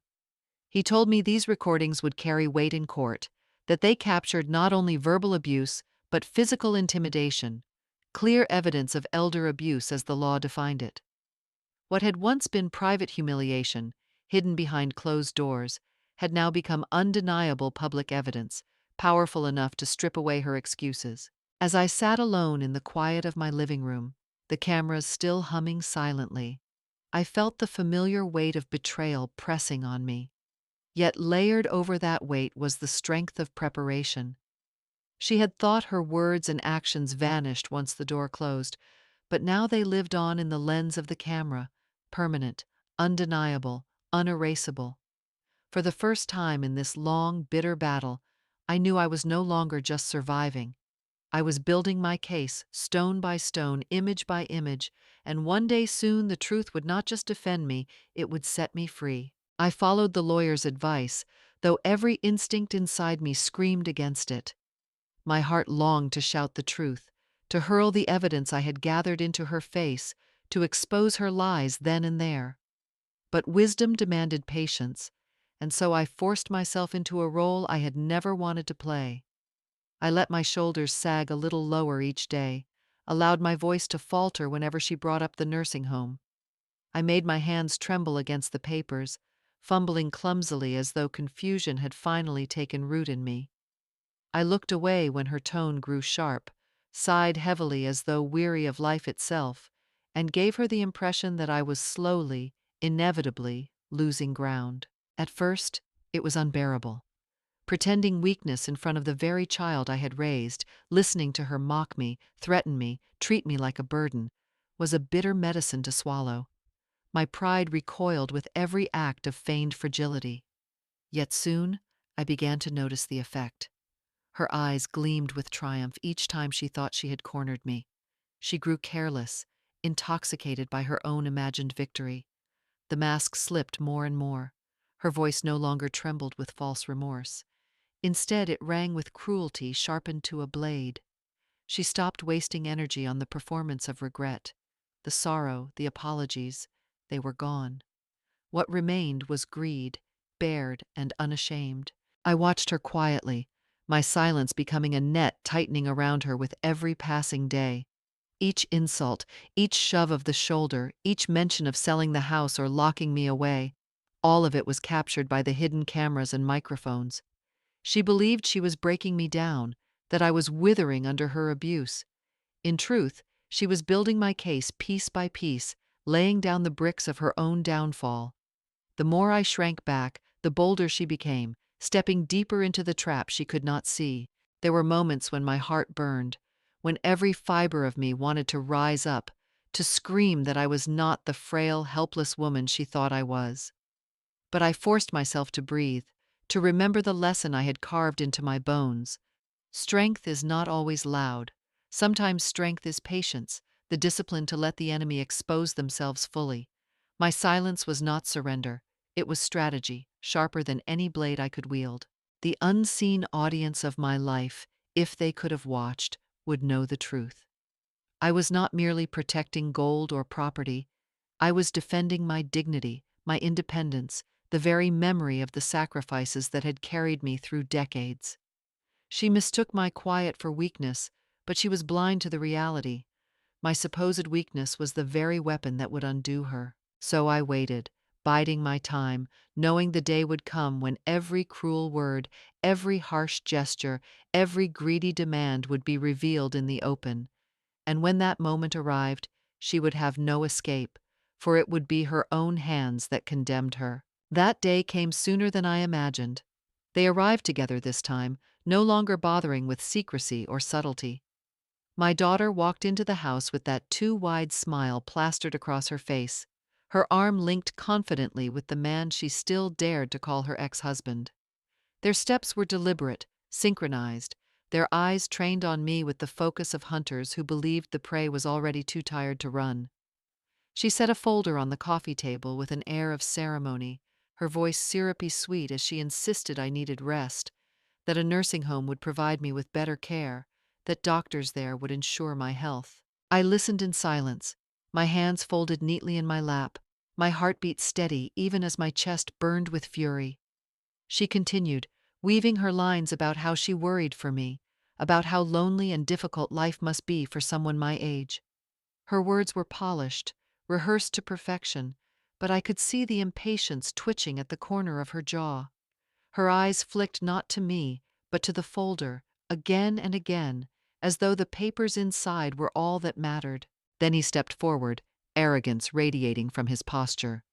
He told me these recordings would carry weight in court, that they captured not only verbal abuse, but physical intimidation, clear evidence of elder abuse as the law defined it. What had once been private humiliation, hidden behind closed doors, had now become undeniable public evidence, powerful enough to strip away her excuses. As I sat alone in the quiet of my living room, the cameras still humming silently, I felt the familiar weight of betrayal pressing on me. Yet layered over that weight was the strength of preparation. She had thought her words and actions vanished once the door closed, but now they lived on in the lens of the camera, permanent, undeniable, unerasable. For the first time in this long, bitter battle, I knew I was no longer just surviving. I was building my case, stone by stone, image by image, and one day soon the truth would not just defend me, it would set me free. I followed the lawyer's advice, though every instinct inside me screamed against it. My heart longed to shout the truth, to hurl the evidence I had gathered into her face, to expose her lies then and there. But wisdom demanded patience, and so I forced myself into a role I had never wanted to play. I let my shoulders sag a little lower each day, allowed my voice to falter whenever she brought up the nursing home. I made my hands tremble against the papers, fumbling clumsily as though confusion had finally taken root in me. I looked away when her tone grew sharp, sighed heavily as though weary of life itself, and gave her the impression that I was slowly, inevitably, losing ground. At first, it was unbearable. Pretending weakness in front of the very child I had raised, listening to her mock me, threaten me, treat me like a burden, was a bitter medicine to swallow. My pride recoiled with every act of feigned fragility. Yet soon, I began to notice the effect. Her eyes gleamed with triumph each time she thought she had cornered me. She grew careless, intoxicated by her own imagined victory. The mask slipped more and more. Her voice no longer trembled with false remorse. Instead, it rang with cruelty sharpened to a blade. She stopped wasting energy on the performance of regret. The sorrow, the apologies, they were gone. What remained was greed, bared and unashamed. I watched her quietly, my silence becoming a net tightening around her with every passing day. Each insult, each shove of the shoulder, each mention of selling the house or locking me away, all of it was captured by the hidden cameras and microphones. She believed she was breaking me down, that I was withering under her abuse. In truth, she was building my case piece by piece, laying down the bricks of her own downfall. The more I shrank back, the bolder she became, stepping deeper into the trap she could not see. There were moments when my heart burned, when every fiber of me wanted to rise up, to scream that I was not the frail, helpless woman she thought I was. But I forced myself to breathe, to remember the lesson I had carved into my bones. Strength is not always loud. Sometimes strength is patience, the discipline to let the enemy expose themselves fully. My silence was not surrender. It was strategy, sharper than any blade I could wield. The unseen audience of my life, if they could have watched, would know the truth. I was not merely protecting gold or property. I was defending my dignity, my independence, the very memory of the sacrifices that had carried me through decades. She mistook my quiet for weakness, but she was blind to the reality. My supposed weakness was the very weapon that would undo her. So I waited, biding my time, knowing the day would come when every cruel word, every harsh gesture, every greedy demand would be revealed in the open. And when that moment arrived, she would have no escape, for it would be her own hands that condemned her. That day came sooner than I imagined. They arrived together this time, no longer bothering with secrecy or subtlety. My daughter walked into the house with that too wide smile plastered across her face, her arm linked confidently with the man she still dared to call her ex-husband. Their steps were deliberate, synchronized, their eyes trained on me with the focus of hunters who believed the prey was already too tired to run. She set a folder on the coffee table with an air of ceremony, her voice syrupy sweet as she insisted I needed rest, that a nursing home would provide me with better care, that doctors there would ensure my health. I listened in silence, my hands folded neatly in my lap, my heartbeat steady even as my chest burned with fury. She continued, weaving her lines about how she worried for me, about how lonely and difficult life must be for someone my age. Her words were polished, rehearsed to perfection, but I could see the impatience twitching at the corner of her jaw. Her eyes flicked not to me, but to the folder, again and again, as though the papers inside were all that mattered. Then he stepped forward, arrogance radiating from his posture.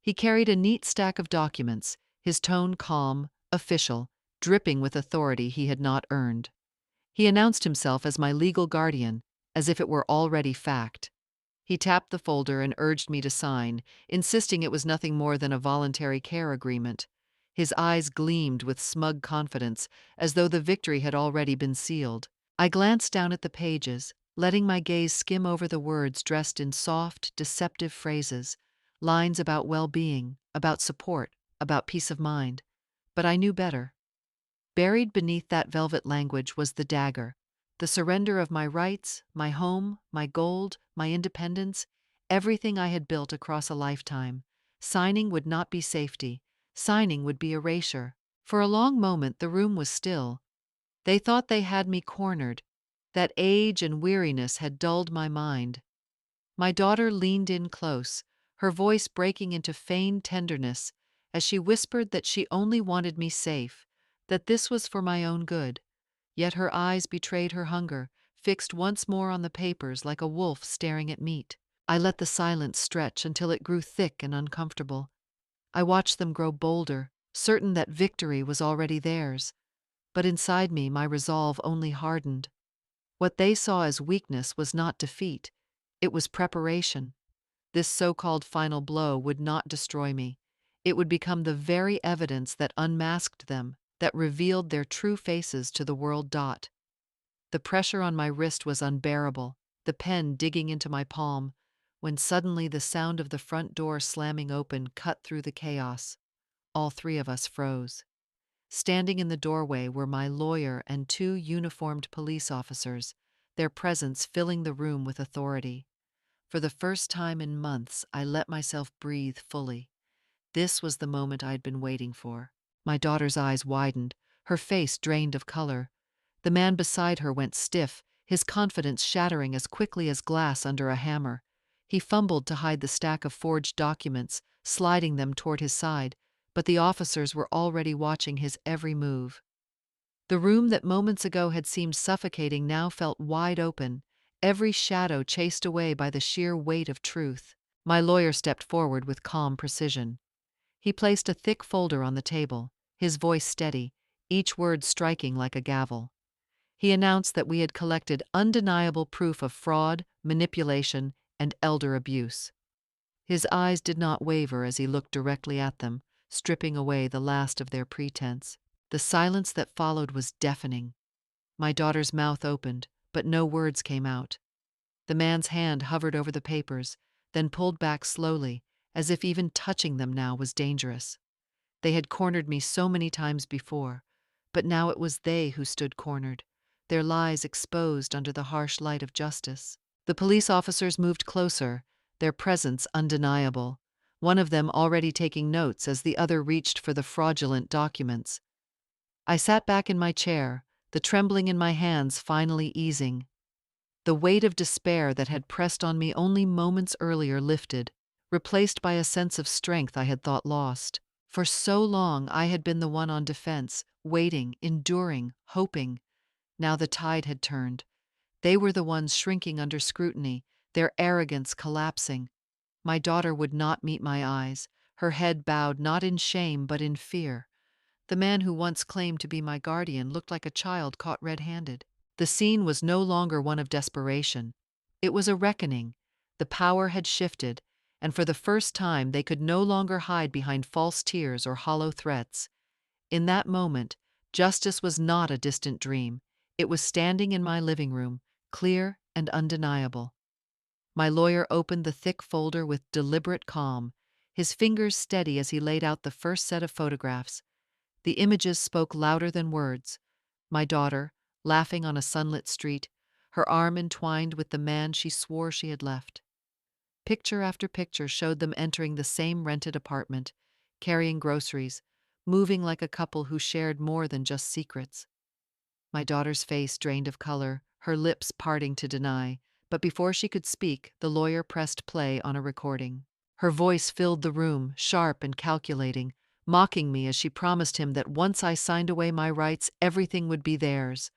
He carried a neat stack of documents, his tone calm, official, dripping with authority he had not earned. He announced himself as my legal guardian, as if it were already fact. He tapped the folder and urged me to sign, insisting it was nothing more than a voluntary care agreement. His eyes gleamed with smug confidence, as though the victory had already been sealed. I glanced down at the pages, letting my gaze skim over the words dressed in soft, deceptive phrases, lines about well-being, about support, about peace of mind. But I knew better. Buried beneath that velvet language was the dagger, the surrender of my rights, my home, my gold, my independence, everything I had built across a lifetime. Signing would not be safety. Signing would be erasure. For a long moment the room was still. They thought they had me cornered, that age and weariness had dulled my mind. My daughter leaned in close, her voice breaking into feigned tenderness, as she whispered that she only wanted me safe, that this was for my own good. Yet her eyes betrayed her hunger, fixed once more on the papers like a wolf staring at meat. I let the silence stretch until it grew thick and uncomfortable. I watched them grow bolder, certain that victory was already theirs. But inside me, my resolve only hardened. What they saw as weakness was not defeat. It was preparation. This so-called final blow would not destroy me. It would become the very evidence that unmasked them, that revealed their true faces to the world. The pressure on my wrist was unbearable, the pen digging into my palm, when suddenly the sound of the front door slamming open cut through the chaos. All three of us froze. Standing in the doorway were my lawyer and two uniformed police officers, their presence filling the room with authority. For the first time in months, I let myself breathe fully. This was the moment I'd been waiting for. My daughter's eyes widened, her face drained of color. The man beside her went stiff, his confidence shattering as quickly as glass under a hammer. He fumbled to hide the stack of forged documents, sliding them toward his side, but the officers were already watching his every move. The room that moments ago had seemed suffocating now felt wide open, every shadow chased away by the sheer weight of truth. My lawyer stepped forward with calm precision. He placed a thick folder on the table, his voice steady, each word striking like a gavel. He announced that we had collected undeniable proof of fraud, manipulation, and elder abuse. His eyes did not waver as he looked directly at them, stripping away the last of their pretense. The silence that followed was deafening. My daughter's mouth opened, but no words came out. The man's hand hovered over the papers, then pulled back slowly, as if even touching them now was dangerous. They had cornered me so many times before, but now it was they who stood cornered, their lies exposed under the harsh light of justice. The police officers moved closer, their presence undeniable, one of them already taking notes as the other reached for the fraudulent documents. I sat back in my chair, the trembling in my hands finally easing. The weight of despair that had pressed on me only moments earlier lifted. replaced by a sense of strength I had thought lost. For so long I had been the one on defense, waiting, enduring, hoping. Now the tide had turned. They were the ones shrinking under scrutiny, their arrogance collapsing. My daughter would not meet my eyes, her head bowed not in shame but in fear. The man who once claimed to be my guardian looked like a child caught red-handed. The scene was no longer one of desperation. It was a reckoning. The power had shifted, and for the first time they could no longer hide behind false tears or hollow threats. In that moment, justice was not a distant dream. It was standing in my living room, clear and undeniable. My lawyer opened the thick folder with deliberate calm, his fingers steady as he laid out the first set of photographs. The images spoke louder than words. My daughter, laughing on a sunlit street, her arm entwined with the man she swore she had left. Picture after picture showed them entering the same rented apartment, carrying groceries, moving like a couple who shared more than just secrets. My daughter's face drained of color, her lips parting to deny, but before she could speak, the lawyer pressed play on a recording. Her voice filled the room, sharp and calculating, mocking me as she promised him that once I signed away my rights, everything would be theirs.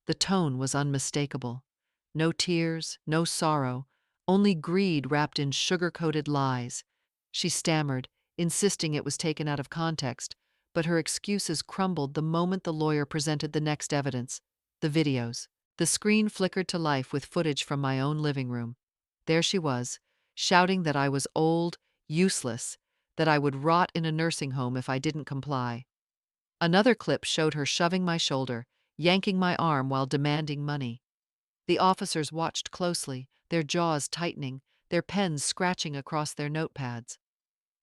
The tone was unmistakable. No tears, no sorrow, only greed wrapped in sugar-coated lies. She stammered, insisting it was taken out of context, but her excuses crumbled the moment the lawyer presented the next evidence, the videos. The screen flickered to life with footage from my own living room. There she was, shouting that I was old, useless, that I would rot in a nursing home if I didn't comply. Another clip showed her shoving my shoulder, yanking my arm while demanding money. The officers watched closely, their jaws tightening, their pens scratching across their notepads.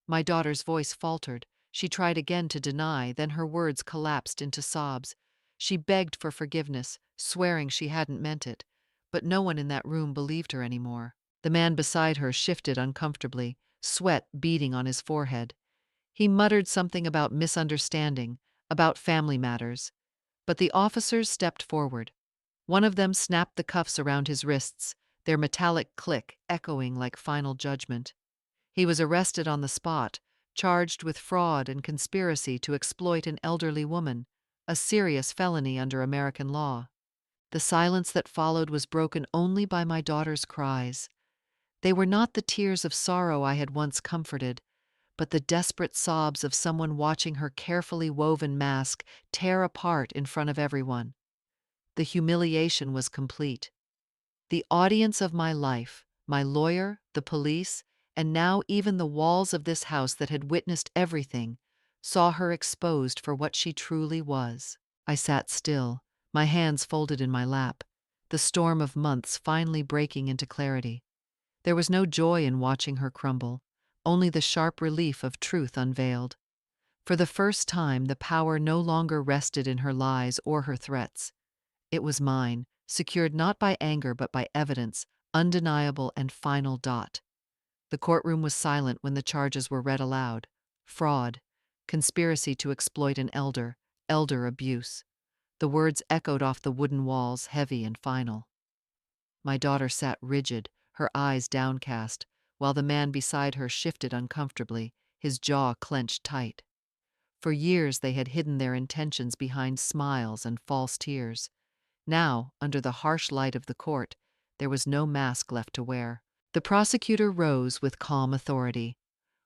My daughter's voice faltered. She tried again to deny, then her words collapsed into sobs. She begged for forgiveness, swearing she hadn't meant it. But no one in that room believed her anymore. The man beside her shifted uncomfortably, sweat beading on his forehead. He muttered something about misunderstanding, about family matters. But the officers stepped forward. One of them snapped the cuffs around his wrists, their metallic click echoing like final judgment. He was arrested on the spot, charged with fraud and conspiracy to exploit an elderly woman, a serious felony under American law. The silence that followed was broken only by my daughter's cries. They were not the tears of sorrow I had once comforted, but the desperate sobs of someone watching her carefully woven mask tear apart in front of everyone. The humiliation was complete. The audience of my life, my lawyer, the police, and now even the walls of this house that had witnessed everything, saw her exposed for what she truly was. I sat still, my hands folded in my lap, the storm of months finally breaking into clarity. There was no joy in watching her crumble, only the sharp relief of truth unveiled. For the first time, the power no longer rested in her lies or her threats. It was mine, secured not by anger but by evidence, undeniable and final. The courtroom was silent when the charges were read aloud. Fraud, conspiracy to exploit an elder, elder abuse. The words echoed off the wooden walls, heavy and final. My daughter sat rigid, her eyes downcast, while the man beside her shifted uncomfortably, his jaw clenched tight. For years they had hidden their intentions behind smiles and false tears. Now, under the harsh light of the court, there was no mask left to wear. The prosecutor rose with calm authority.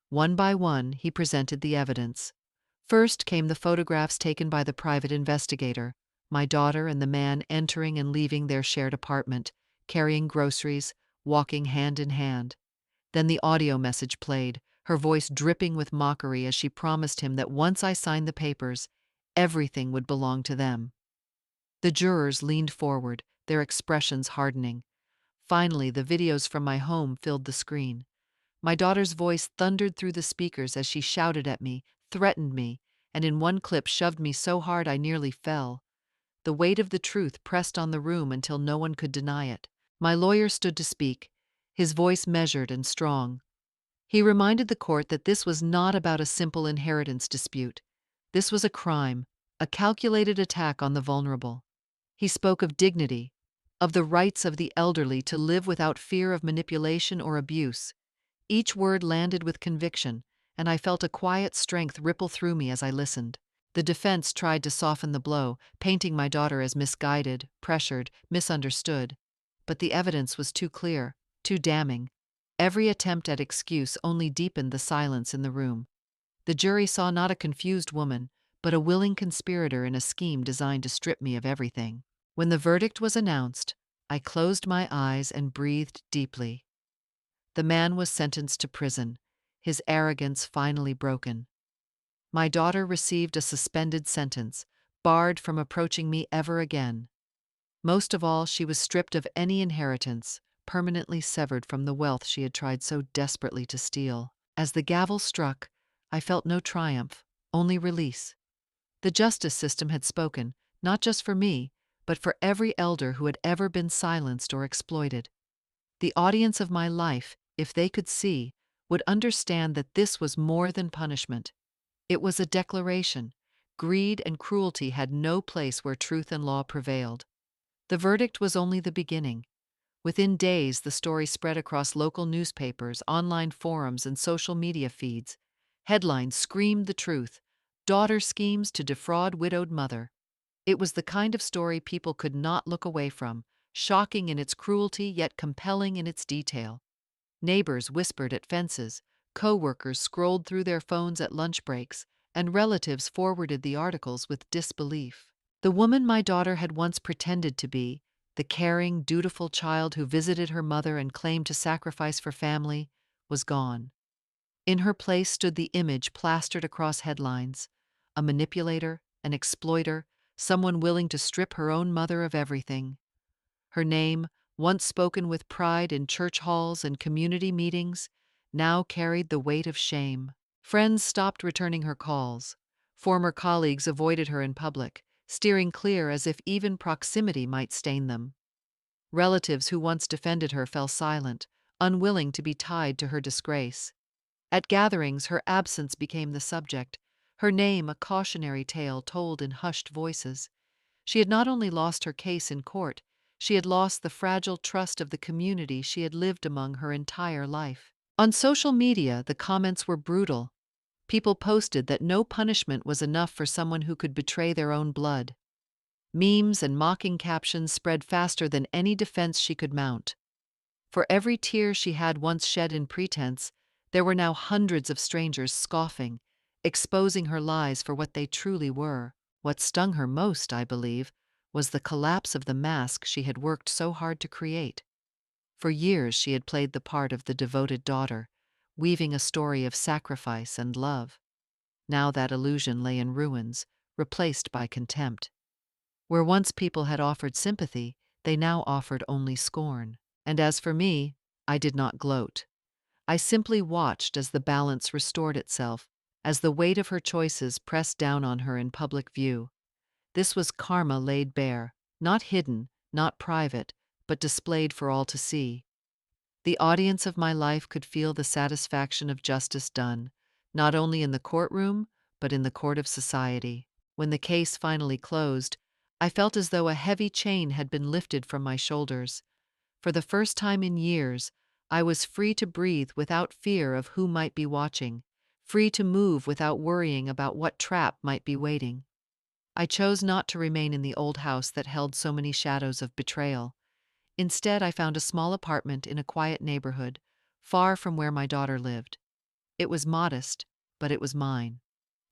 One by one, he presented the evidence. First came the photographs taken by the private investigator, my daughter and the man entering and leaving their shared apartment, carrying groceries, walking hand in hand. Then the audio message played, her voice dripping with mockery as she promised him that once I signed the papers, everything would belong to them. The jurors leaned forward, their expressions hardening. Finally, the videos from my home filled the screen. My daughter's voice thundered through the speakers as she shouted at me, threatened me, and in one clip shoved me so hard I nearly fell. The weight of the truth pressed on the room until no one could deny it. My lawyer stood to speak, his voice measured and strong. He reminded the court that this was not about a simple inheritance dispute. This was a crime, a calculated attack on the vulnerable. He spoke of dignity, of the rights of the elderly to live without fear of manipulation or abuse. Each word landed with conviction, and I felt a quiet strength ripple through me as I listened. The defense tried to soften the blow, painting my daughter as misguided, pressured, misunderstood. But the evidence was too clear, too damning. Every attempt at excuse only deepened the silence in the room. The jury saw not a confused woman, but a willing conspirator in a scheme designed to strip me of everything. When the verdict was announced, I closed my eyes and breathed deeply. The man was sentenced to prison, his arrogance finally broken. My daughter received a suspended sentence, barred from approaching me ever again. Most of all, she was stripped of any inheritance, permanently severed from the wealth she had tried so desperately to steal. As the gavel struck, I felt no triumph, only release. The justice system had spoken, not just for me, but for every elder who had ever been silenced or exploited. The audience of my life, if they could see, would understand that this was more than punishment. It was a declaration. Greed and cruelty had no place where truth and law prevailed. The verdict was only the beginning. Within days, the story spread across local newspapers, online forums, and social media feeds. Headlines screamed the truth: daughter schemes to defraud widowed mother. It was the kind of story people could not look away from, shocking in its cruelty yet compelling in its detail. Neighbors whispered at fences, co-workers scrolled through their phones at lunch breaks, and relatives forwarded the articles with disbelief. The woman my daughter had once pretended to be, the caring, dutiful child who visited her mother and claimed to sacrifice for family, was gone. In her place stood the image plastered across headlines: a manipulator, an exploiter, someone willing to strip her own mother of everything. Her name, once spoken with pride in church halls and community meetings, now carried the weight of shame. Friends stopped returning her calls. Former colleagues avoided her in public, steering clear as if even proximity might stain them. Relatives who once defended her fell silent, unwilling to be tied to her disgrace. At gatherings, her absence became the subject, her name a cautionary tale told in hushed voices. She had not only lost her case in court, she had lost the fragile trust of the community she had lived among her entire life. On social media, the comments were brutal. People posted that no punishment was enough for someone who could betray their own blood. Memes and mocking captions spread faster than any defense she could mount. For every tear she had once shed in pretense, there were now hundreds of strangers scoffing, exposing her lies for what they truly were. What stung her most, I believe, was the collapse of the mask she had worked so hard to create. For years she had played the part of the devoted daughter, weaving a story of sacrifice and love. Now that illusion lay in ruins, replaced by contempt. Where once people had offered sympathy, they now offered only scorn. And as for me, I did not gloat. I simply watched as the balance restored itself, as the weight of her choices pressed down on her in public view. This was karma laid bare, not hidden, not private, but displayed for all to see. The audience of my life could feel the satisfaction of justice done, not only in the courtroom, but in the court of society. When the case finally closed, I felt as though a heavy chain had been lifted from my shoulders. For the first time in years, I was free to breathe without fear of who might be watching, free to move without worrying about what trap might be waiting. I chose not to remain in the old house that held so many shadows of betrayal. Instead, I found a small apartment in a quiet neighborhood, far from where my daughter lived. It was modest, but it was mine.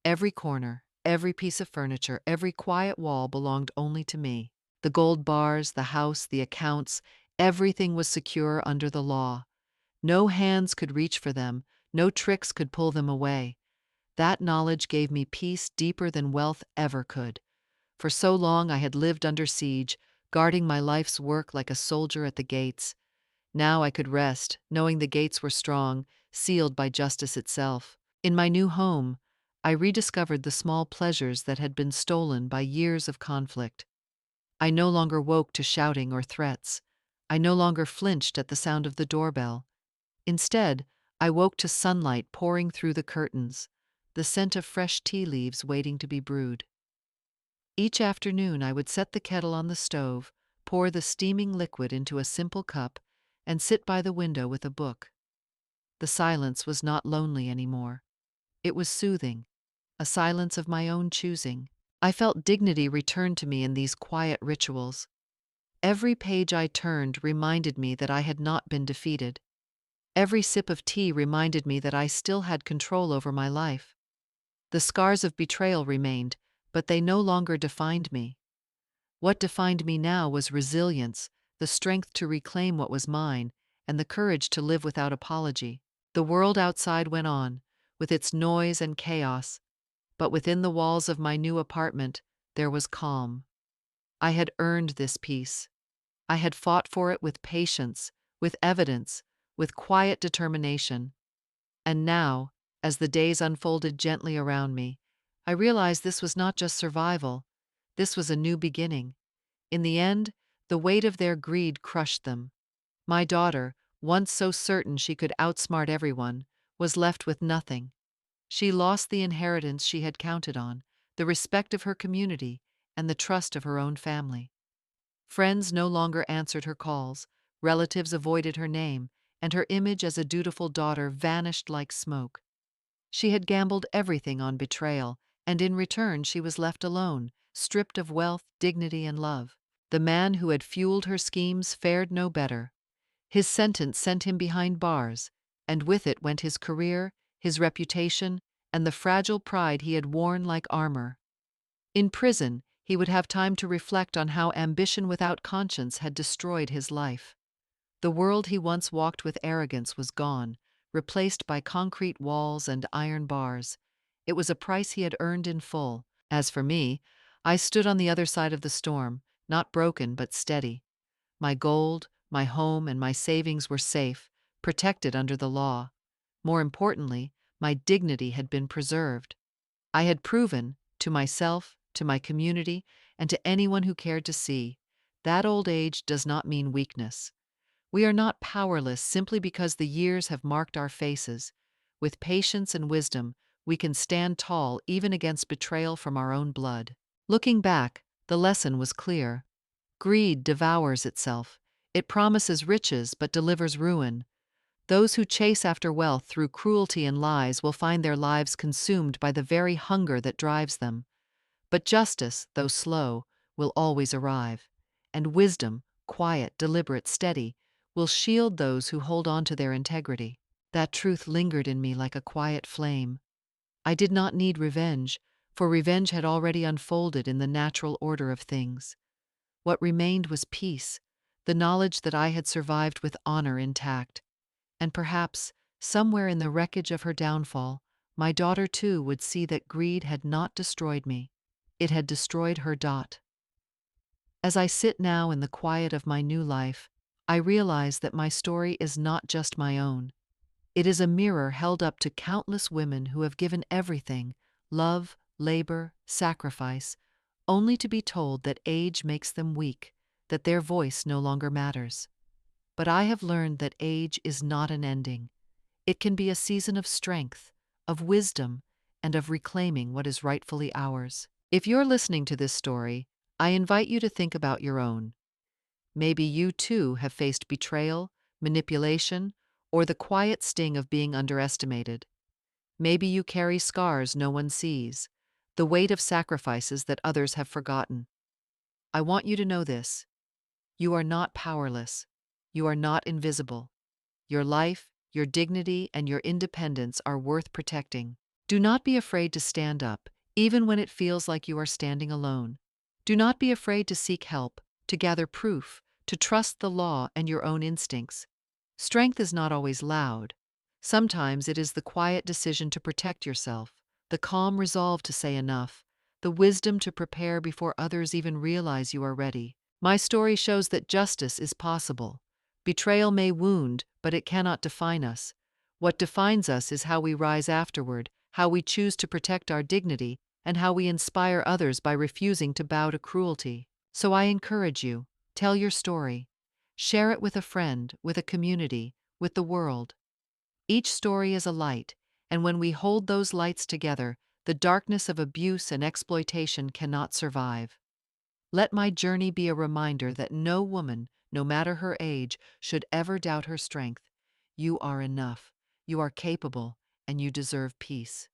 Every corner, every piece of furniture, every quiet wall belonged only to me. The gold bars, the house, the accounts, everything was secure under the law. No hands could reach for them, no tricks could pull them away. That knowledge gave me peace deeper than wealth ever could. For so long I had lived under siege, guarding my life's work like a soldier at the gates. Now I could rest, knowing the gates were strong, sealed by justice itself. In my new home, I rediscovered the small pleasures that had been stolen by years of conflict. I no longer woke to shouting or threats. I no longer flinched at the sound of the doorbell. Instead, I woke to sunlight pouring through the curtains, the scent of fresh tea leaves waiting to be brewed. Each afternoon I would set the kettle on the stove, pour the steaming liquid into a simple cup, and sit by the window with a book. the silence was not lonely anymore. It was soothing, a silence of my own choosing. I felt dignity return to me in these quiet rituals. Every page I turned reminded me that I had not been defeated. Every sip of tea reminded me that I still had control over my life. The scars of betrayal remained, but they no longer defined me. What defined me now was resilience, the strength to reclaim what was mine, and the courage to live without apology. The world outside went on, with its noise and chaos, but within the walls of my new apartment, there was calm. I had earned this peace. I had fought for it with patience, with evidence, with quiet determination. And now, as the days unfolded gently around me, I realized this was not just survival, this was a new beginning. In the end, the weight of their greed crushed them. My daughter, once so certain she could outsmart everyone, was left with nothing. She lost the inheritance she had counted on, the respect of her community, and the trust of her own family. Friends no longer answered her calls, relatives avoided her name, and her image as a dutiful daughter vanished like smoke. She had gambled everything on betrayal, and in return she was left alone, stripped of wealth, dignity, and love. The man who had fueled her schemes fared no better. His sentence sent him behind bars, and with it went his career, his reputation, and the fragile pride he had worn like armor. In prison, he would have time to reflect on how ambition without conscience had destroyed his life. The world he once walked with arrogance was gone, replaced by concrete walls and iron bars. It was a price he had earned in full. As for me, I stood on the other side of the storm, not broken but steady. My gold, my home, and my savings were safe, protected under the law. More importantly, my dignity had been preserved. I had proven, to myself, to my community, and to anyone who cared to see, that old age does not mean weakness. We are not powerless simply because the years have marked our faces. With patience and wisdom, we can stand tall even against betrayal from our own blood. Looking back, the lesson was clear. Greed devours itself. It promises riches but delivers ruin. Those who chase after wealth through cruelty and lies will find their lives consumed by the very hunger that drives them. But justice, though slow, will always arrive. And wisdom, quiet, deliberate, steady, will shield those who hold on to their integrity. That truth lingered in me like a quiet flame. I did not need revenge, for revenge had already unfolded in the natural order of things. What remained was peace, the knowledge that I had survived with honor intact. And perhaps, somewhere in the wreckage of her downfall, my daughter too would see that greed had not destroyed me. It had destroyed her. As I sit now in the quiet of my new life, I realize that my story is not just my own. It is a mirror held up to countless women who have given everything, love, labor, sacrifice, only to be told that age makes them weak, that their voice no longer matters. But I have learned that age is not an ending. It can be a season of strength, of wisdom, and of reclaiming what is rightfully ours. If you're listening to this story, I invite you to think about your own. Maybe you too have faced betrayal, manipulation, or the quiet sting of being underestimated. Maybe you carry scars no one sees, the weight of sacrifices that others have forgotten. I want you to know this. You are not powerless. You are not invisible. Your life, your dignity, and your independence are worth protecting. Do not be afraid to stand up, even when it feels like you are standing alone. Do not be afraid to seek help, to gather proof, to trust the law and your own instincts. Strength is not always loud. Sometimes it is the quiet decision to protect yourself, the calm resolve to say enough, the wisdom to prepare before others even realize you are ready. My story shows that justice is possible. Betrayal may wound, but it cannot define us. What defines us is how we rise afterward, how we choose to protect our dignity, and how we inspire others by refusing to bow to cruelty. So I encourage you, tell your story. Share it with a friend, with a community, with the world. Each story is a light, and when we hold those lights together, the darkness of abuse and exploitation cannot survive. Let my journey be a reminder that no woman, no matter her age, should ever doubt her strength. You are enough. You are capable, and you deserve peace.